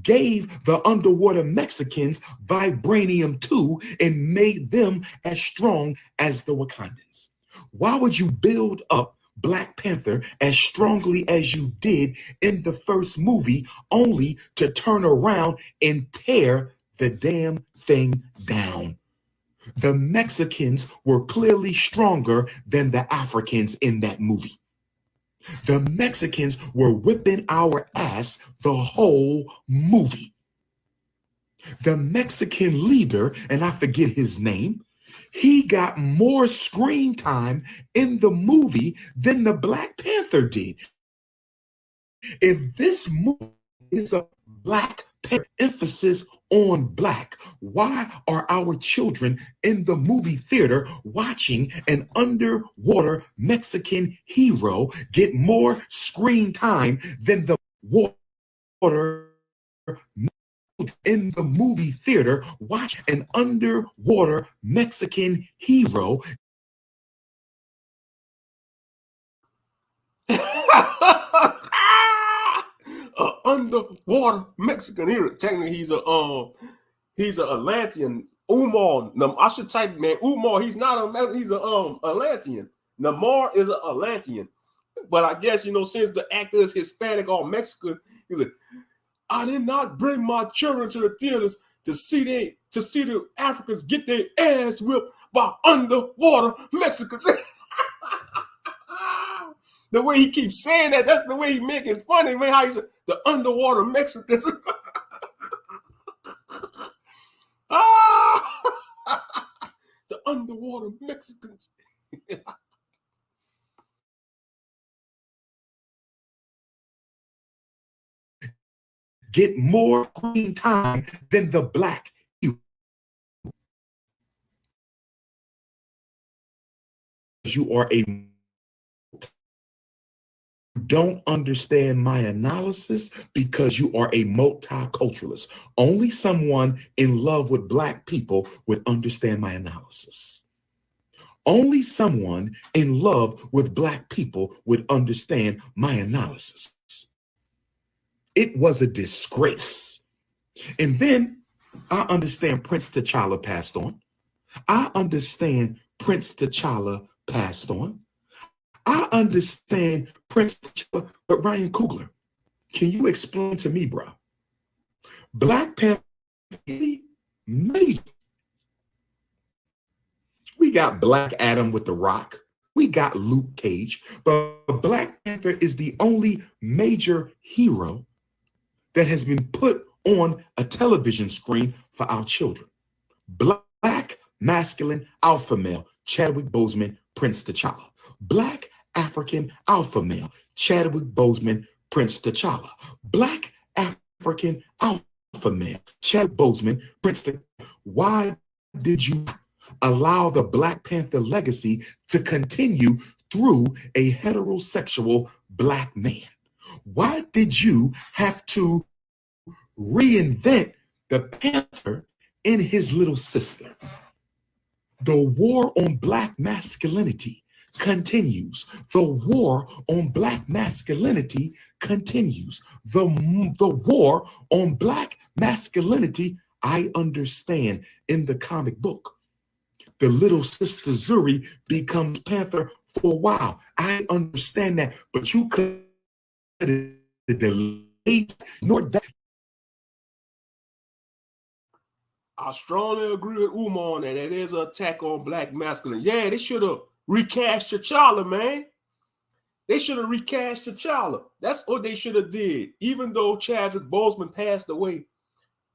gave the underwater Mexicans vibranium too and made them as strong as the Wakandans. Why would you build up Black Panther as strongly as you did in the first movie only to turn around and tear the damn thing down? The Mexicans were clearly stronger than the Africans in that movie. The Mexicans were whipping our ass the whole movie. The Mexican leader, and I forget his name, he got more screen time in the movie than the Black Panther did. If this movie is a Black Panther emphasis on Black, why are our children in the movie theater watching an underwater Mexican hero get more screen time than the water in the movie theater watch an underwater Mexican hero? Underwater Mexican hero. Technically, he's an Atlantean. Umar. I should type, man. Umar. He's not a. He's a Atlantean. Namor is an Atlantean. But I guess since the actor is Hispanic or Mexican, he's like, I did not bring my children to the theaters to see the Africans get their ass whipped by underwater Mexicans. The way he keeps saying that's the way he's making funny, man. How he said the underwater Mexicans. The underwater Mexicans. Get more screen time than the Black. You are don't understand my analysis because you are a multiculturalist. Only someone in love with Black people would understand my analysis. Only someone in love with Black people would understand my analysis. It was a disgrace. And then I understand Prince T'Challa passed on. I understand Prince T'Challa passed on. I understand Prince T'Challa, but Ryan Coogler, can you explain to me, bro? Black Panther made. We got Black Adam with The Rock. We got Luke Cage, but Black Panther is the only major hero that has been put on a television screen for our children. Black, masculine, alpha male, Chadwick Boseman, Prince T'Challa. Black, African, alpha male, Chadwick Boseman, Prince T'Challa. Black, African, alpha male, Chadwick Boseman, Prince T'Challa. Why did you allow the Black Panther legacy to continue through a heterosexual Black man? Why did you have to reinvent the Panther in his little sister. The war on black masculinity continues. The war on black masculinity continues. The war on black masculinity, I understand in the comic book. The little sister Zuri becomes Panther for a while. I understand that, but you could delay nor that. I strongly agree with Umar on that. It is an attack on black masculine. Yeah, they should have recast T'Challa, man. They should have recast T'Challa. That's what they should have did, even though Chadwick Boseman passed away.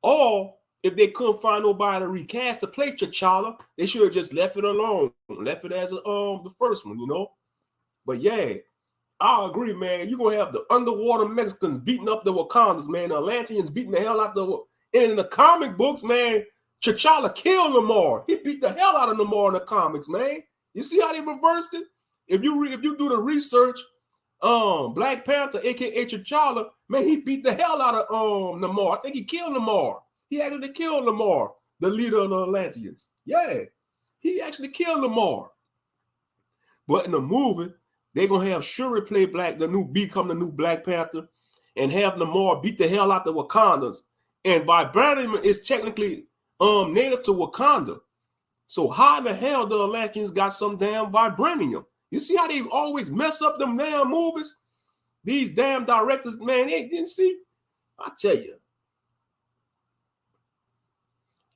Or if they couldn't find nobody to recast to play T'Challa, they should have just left it alone, left it as the first one, you know. But yeah, I agree, man. You're gonna have the underwater Mexicans beating up the Wakandans, man. The Atlanteans beating the hell out the. And in the comic books, man, T'Challa killed Namor. He beat the hell out of Namor in the comics, man. You see how they reversed it? If you do the research, Black Panther, aka T'Challa, man, he beat the hell out of Namor. I think he killed Namor. He actually killed Namor, the leader of the Atlanteans. Yeah, he actually killed Namor. But in the movie, they're gonna have Shuri play become the new Black Panther, and have Namor beat the hell out the Wakandans. And vibranium is technically native to Wakanda. So how in the hell the Atlanteans got some damn vibranium? You see how they always mess up them damn movies? These damn directors, man, they didn't see. I tell you.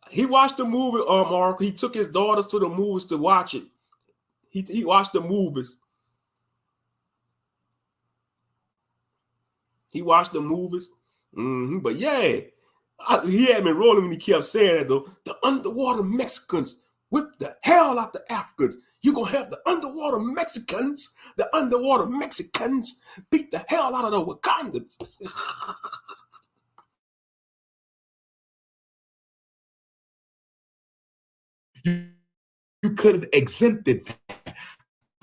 He watched the movie, Mark. He took his daughters to the movies to watch it. He watched the movies. He watched the movies. But yeah, he had me rolling when he kept saying that, though. The underwater Mexicans whip the hell out the Africans. You're going to have the underwater Mexicans beat the hell out of the Wakandans. You could have exempted that.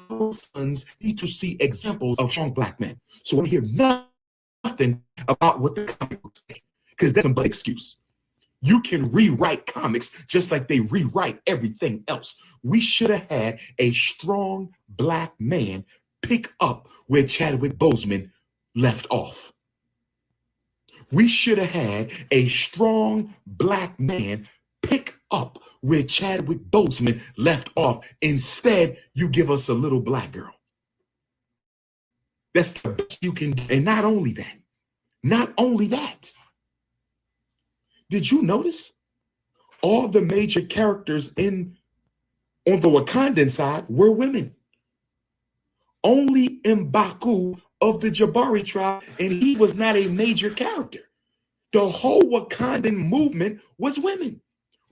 Our sons need to see examples of strong black men. So I want to hear nothing about what the comic books say, because that's an excuse. You can rewrite comics just like they rewrite everything else. We should have had a strong black man pick up where Chadwick Boseman left off. We should have had a strong black man pick up where Chadwick Boseman left off. Instead, you give us a little black girl. That's the best you can do. And not only that, did you notice all the major characters on the Wakandan side were women? Only M'Baku of the Jabari tribe, and he was not a major character. The whole Wakandan movement was women.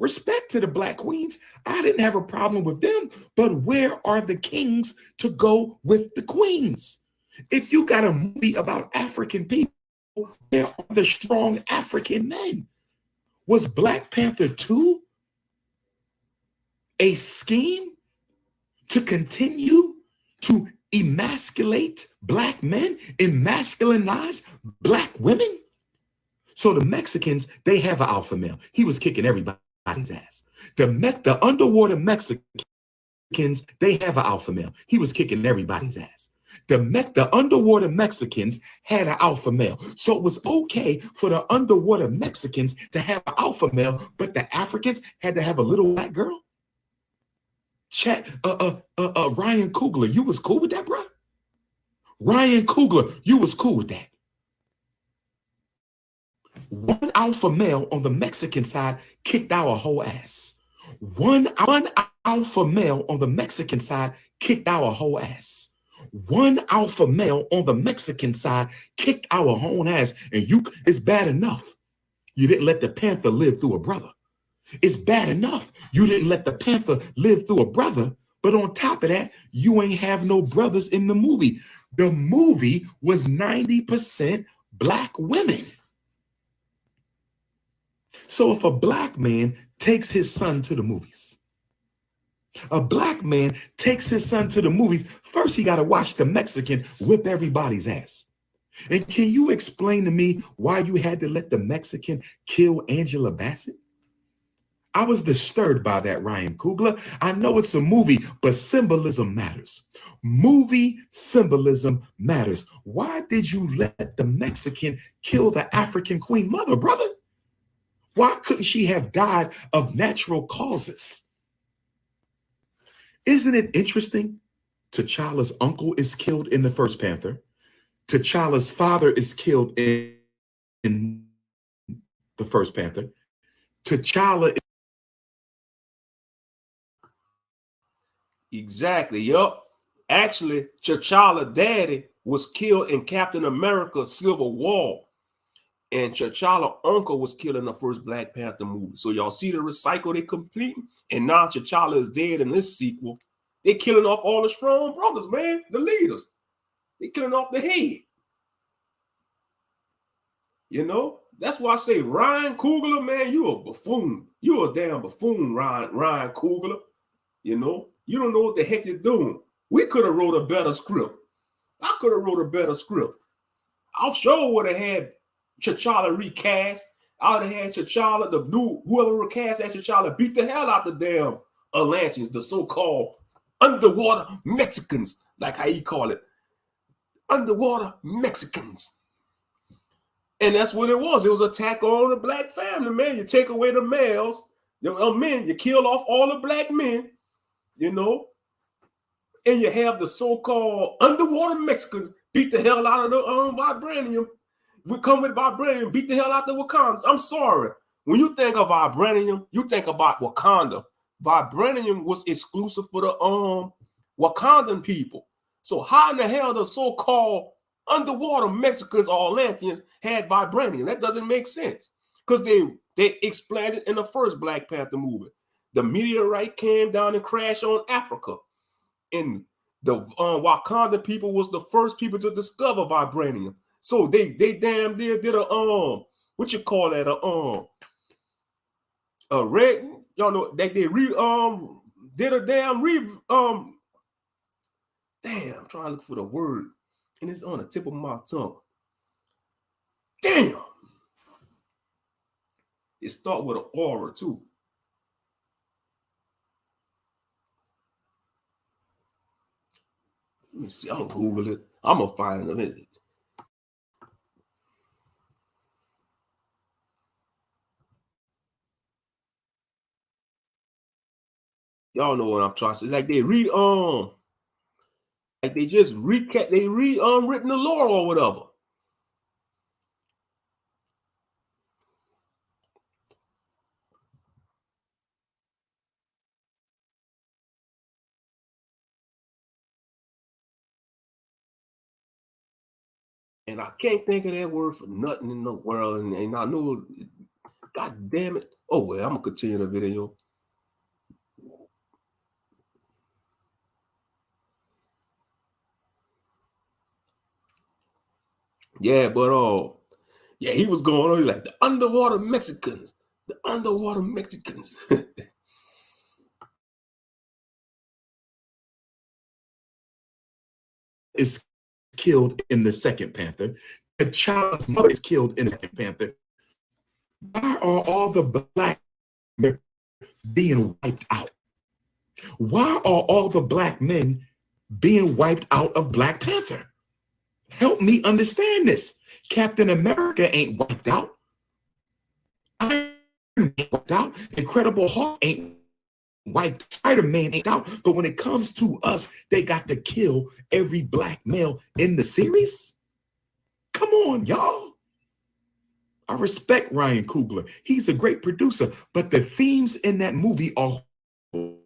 Respect to the black queens. I didn't have a problem with them, but where are the kings to go with the queens? If you got a movie about African people, where are the strong African men? Was Black Panther 2 a scheme to continue to emasculate black men, emasculinize black women? So the Mexicans, they have an alpha male. He was kicking everybody's ass. The underwater Mexicans, they have an alpha male. He was kicking everybody's ass. The underwater Mexicans had an alpha male. So it was okay for the underwater Mexicans to have an alpha male, but the Africans had to have a little black girl? Ryan Coogler, you was cool with that, bro? Ryan Coogler, you was cool with that. One alpha male on the Mexican side kicked our whole ass. One alpha male on the Mexican side kicked our whole ass. One alpha male on the Mexican side kicked our own ass. And it's bad enough you didn't let the Panther live through a brother. It's bad enough you didn't let the Panther live through a brother. But on top of that, you ain't have no brothers in the movie. The movie was 90% black women. So if a black man takes his son to the movies, a black man takes his son to the movies, first he got to watch the Mexican whip everybody's ass. And can you explain to me why you had to let the Mexican kill Angela Bassett? I was disturbed by that, Ryan Coogler. I know it's a movie, but symbolism matters. Movie symbolism matters. Why did you let the Mexican kill the African queen mother, brother? Why couldn't she have died of natural causes? Isn't it interesting? T'Challa's uncle is killed in the first Panther. T'Challa's father is killed in the first Panther. T'Challa. Exactly. Yup. Actually, T'Challa daddy was killed in Captain America Civil War. And T'Challa uncle was killed in the first Black Panther movie. So y'all see the recycle they complete. And now T'Challa is dead in this sequel. They killing off all the strong brothers, man. The leaders. They killing off the head. You know? That's why I say Ryan Coogler, man, you a buffoon. You a damn buffoon, Ryan Coogler. You know? You don't know what the heck you're doing. We could have wrote a better script. I could have wrote a better script. I sure would have had T'Challa recast. I would have had T'Challa, the dude, whoever recast that T'Challa, beat the hell out the damn Atlanteans, the so-called underwater Mexicans, like how he call it. Underwater Mexicans. And that's what it was. It was an attack on the black family, man. You take away the males, the men, you kill off all the black men, you know, and you have the so-called underwater Mexicans beat the hell out of the vibranium. We come with vibranium, beat the hell out the Wakandans. I'm sorry. When you think of vibranium, you think about Wakanda. Vibranium was exclusive for the Wakandan people. So how in the hell the so-called underwater Mexicans or Atlanteans had vibranium? That doesn't make sense. Because they explained it in the first Black Panther movie. The meteorite came down and crashed on Africa. And the Wakanda people was the first people to discover vibranium. So they damn near did a what you call that, a red, y'all know they did a damn damn, I'm trying to look for the word and it's on the tip of my tongue. Damn, it start with an aura too. Let me see, I'm gonna Google it. I'm gonna find it in a minute. Y'all know what I'm trying to say. It's like they like they just recap, they written the lore or whatever. And I can't think of that word for nothing in the world. And I know, God damn it. Oh, well, I'm going to continue the video. Yeah, but yeah, he was going on. He's like, the underwater Mexicans. The underwater Mexicans. Is killed in the second Panther. T'Challa's mother is killed in the second Panther. Why are all the black men being wiped out? Why are all the black men being wiped out of Black Panther? Help me understand this. Captain America ain't wiped out. Iron Man ain't wiped out. Incredible Hulk ain't wiped. Spider-Man ain't out. But when it comes to us, they got to kill every black male in the series? Come on, y'all. I respect Ryan Coogler. He's a great producer, but the themes in that movie are horrible.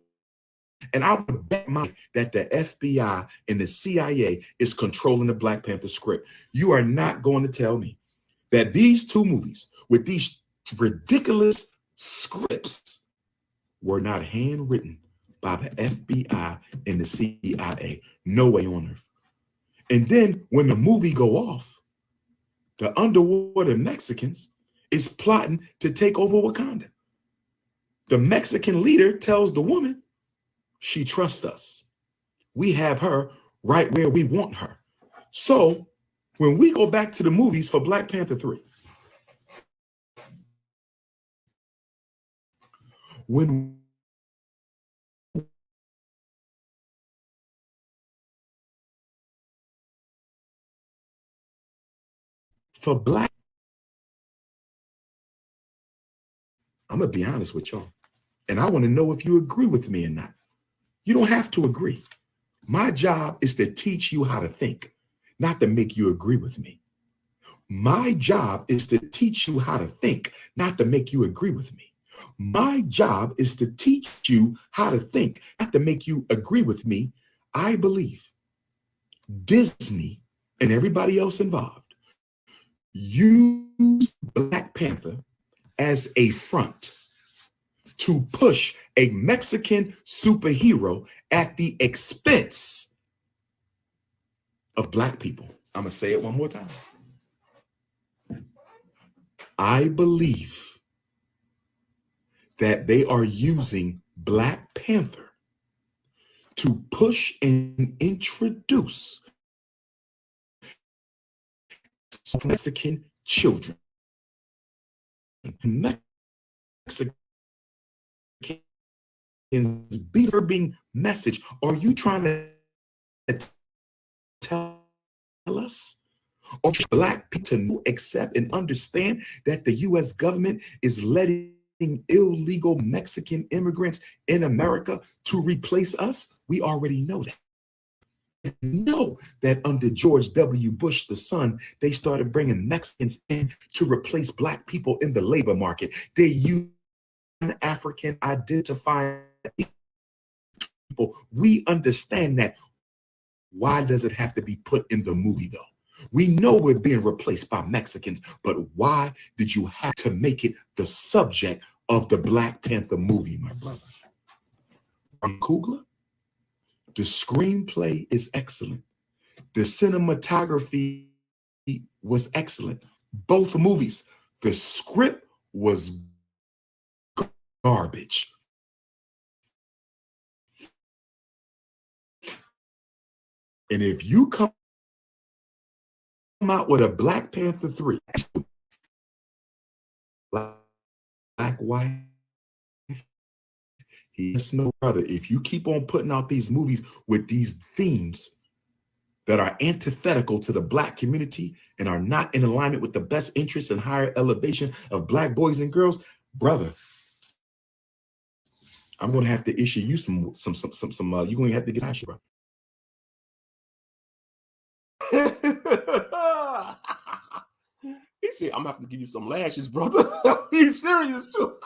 And I would bet my that the FBI and the CIA is controlling the Black Panther script. You are not going to tell me that these two movies with these ridiculous scripts were not handwritten by the FBI and the CIA. No way on earth. And then when the movie go off, the underwater Mexicans is plotting to take over Wakanda. The Mexican leader tells the woman, she trusts us. We have her right where we want her. So when we go back to the movies for Black Panther 3, when for Black, I'm going to be honest with y'all. And I want to know if you agree with me or not. You don't have to agree. My job is to teach you how to think, not to make you agree with me. My job is to teach you how to think, not to make you agree with me. My job is to teach you how to think, not to make you agree with me. I believe Disney and everybody else involved used Black Panther as a front to push a Mexican superhero at the expense of Black people. I'm going to say it one more time. I believe that they are using Black Panther to push and introduce Mexican children. Mexicans being message. Are you trying to tell us? Or Black people to accept and understand that the U.S. government is letting illegal Mexican immigrants in America to replace us? We already know that. Know that under George W. Bush, the son, they started bringing Mexicans in to replace Black people in the labor market. They use African identifying people. We understand that. Why does it have to be put in the movie, though? We know we're being replaced by Mexicans, but why did you have to make it the subject of the Black Panther movie, my brother? Kugler, the screenplay is excellent. The cinematography was excellent. Both movies. The script was garbage. And if you come out with a Black Panther 3, Black wife, he's no brother. If you keep on putting out these movies with these themes that are antithetical to the Black community and are not in alignment with the best interests and higher elevation of Black boys and girls, brother, I'm going to have to issue you some you're going to have to get out, bro. He said, I'm gonna have to give you some lashes, brother. He's serious too.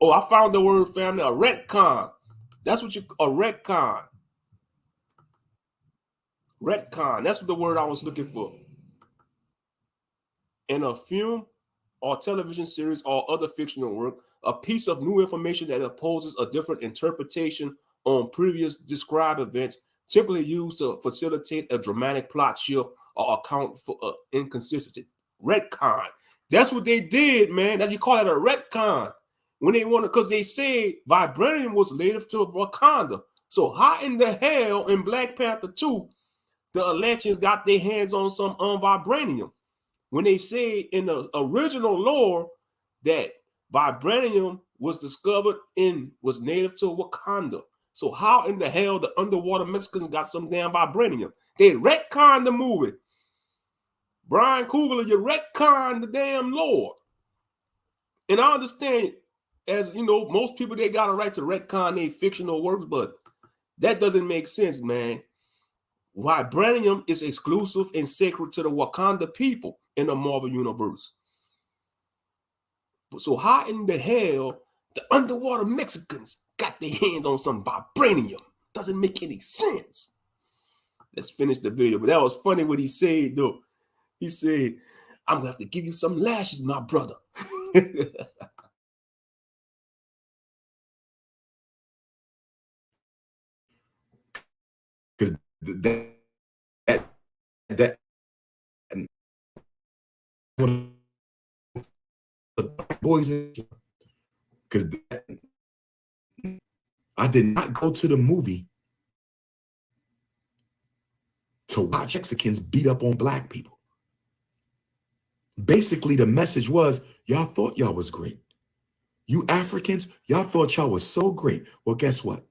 Oh, I found the word, family, a retcon. That's what a retcon. Retcon, that's what the word I was looking for. In a film or television series or other fictional work, a piece of new information that opposes a different interpretation on previous described events, typically used to facilitate a dramatic plot shift or account for inconsistency. Retcon. That's what they did, man. That you call it a retcon. When they wanted, because they said vibranium was native to Wakanda. So how in the hell in Black Panther 2 the Atlanteans got their hands on some vibranium? When they say in the original lore that vibranium was discovered was native to Wakanda. So how in the hell the underwater Mexicans got some damn vibranium? They retconned the movie. Brian Coogler, you retconned the damn lore. And I understand, as you know, most people, they got a right to retcon their fictional works, but that doesn't make sense, man. Vibranium is exclusive and sacred to the Wakanda people in the Marvel Universe. So how in the hell the underwater Mexicans got their hands on some vibranium? Doesn't make any sense. Let's finish the video. But that was funny what he said, though. He said, I'm going to have to give you some lashes, my brother. Because that boys, because I did not go to the movie to watch Mexicans beat up on Black people. Basically, the message was, y'all thought y'all was great. You Africans, y'all thought y'all was so great. Well, guess what?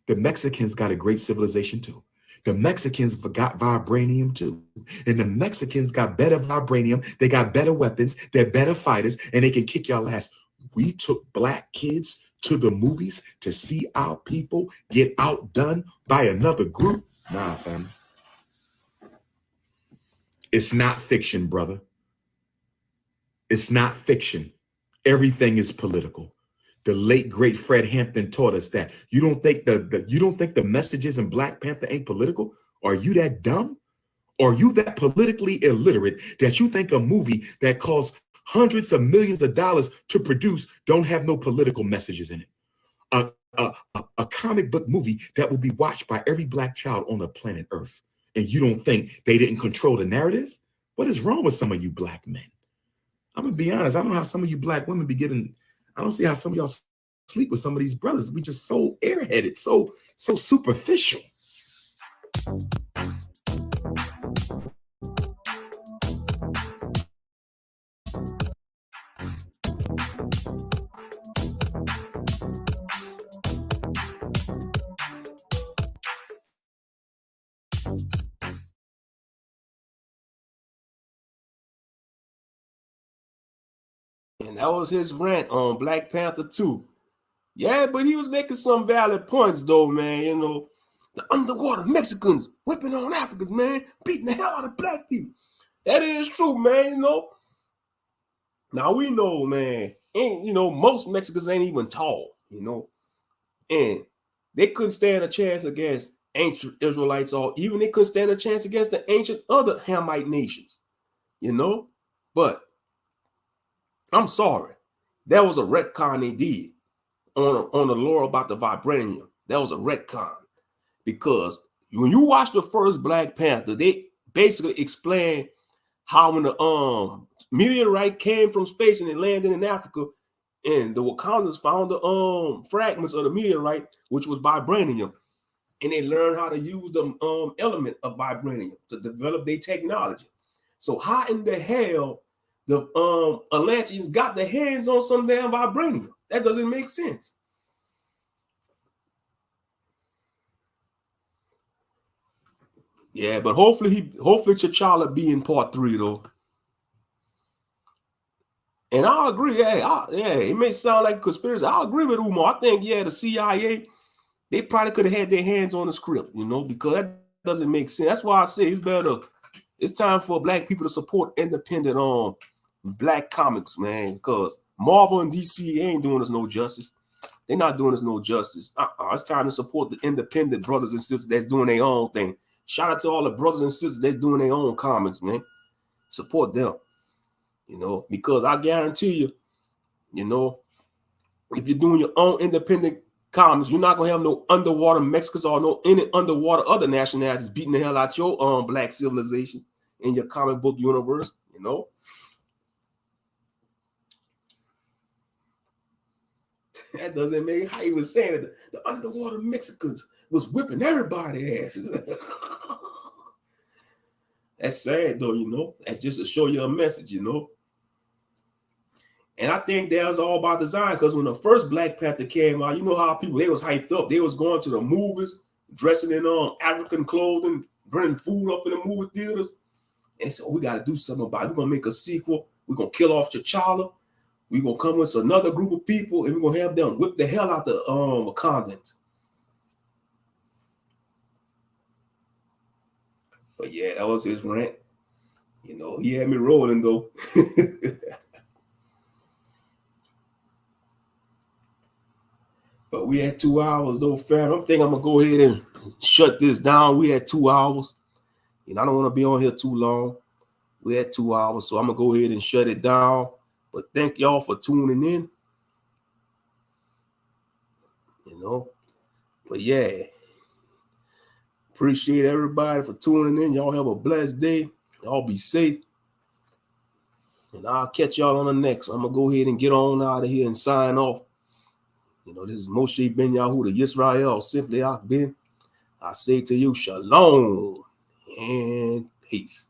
The Mexicans got a great civilization too. The Mexicans got vibranium too. And the Mexicans got better vibranium. They got better weapons. They're better fighters, and they can kick y'all ass. We took black kids to the movies to see our people get outdone by another group. Nah, fam. It's not fiction, brother. It's not fiction. Everything is political. The late great Fred Hampton taught us that. You don't think the messages in Black Panther ain't political? Are you that dumb? Are you that politically illiterate that you think a movie that costs hundreds of millions of dollars to produce don't have no political messages in it? A comic book movie that will be watched by every black child on the planet Earth, and you don't think they didn't control the narrative? What is wrong with some of you black men? I'm gonna be honest. I don't know how some of you black women be getting. I don't see how some of y'all sleep with some of these brothers. We just so airheaded, so superficial. And that was his rant on Black Panther 2. Yeah, but he was making some valid points, though, man. You know, the underwater Mexicans whipping on Africans, man, beating the hell out of black people. That is true, man. You know. Now we know, man. And you know, most Mexicans ain't even tall. You know, and they couldn't stand a chance against ancient Israelites, or even they couldn't stand a chance against the ancient other Hamite nations. You know, but I'm sorry, that was a retcon they did on the lore about the vibranium. That was a retcon, because when you watch the first Black Panther, they basically explain how when the meteorite came from space and it landed in Africa, and the Wakandans found the fragments of the meteorite, which was vibranium, and they learned how to use the element of vibranium to develop their technology. So how in the hell the Atlanteans got their hands on some damn vibranium? That doesn't make sense. Yeah, but hopefully T'Challa be in part 3 though. And I agree. Yeah, it may sound like a conspiracy. I agree with Umar. I think the CIA, they probably could have had their hands on the script, you know, because that doesn't make sense. That's why I say it's time for black people to support independent black comics, man, because Marvel and DC ain't doing us no justice. They're not doing us no justice. It's time to support the independent brothers and sisters that's doing their own thing. Shout out to all the brothers and sisters that's doing their own comics, man. Support them, you know, because I guarantee you, you know, if you're doing your own independent comics, you're not gonna have no underwater Mexicans or no any underwater other nationalities beating the hell out your black civilization in your comic book universe, you know. That doesn't make how he was saying that the underwater Mexicans was whipping everybody's asses. That's sad though, you know. That's just to show you a message, you know. And I think that was all by design, because when the first Black Panther came out, you know how people, they was hyped up. They was going to the movies, dressing in African clothing, bringing food up in the movie theaters. And so we got to do something about it. We're going to make a sequel. We're going to kill off T'Challa. We're going to come with another group of people, and we're going to have them whip the hell out the Wakandans. But yeah, that was his rant. You know, he had me rolling though. But we had 2 hours though, fam. I'm thinking I'm gonna go ahead and shut this down. We had 2 hours, and I don't want to be on here too long. We had 2 hours, so I'm gonna go ahead and shut it down. But thank y'all for tuning in. You know, but yeah, appreciate everybody for tuning in. Y'all have a blessed day. Y'all be safe. And I'll catch y'all on the next. I'm gonna go ahead and get on out of here and sign off. You know, this is Moshe Ben Yahuda Yisrael, simply Ak Ben. I say to you, shalom and peace.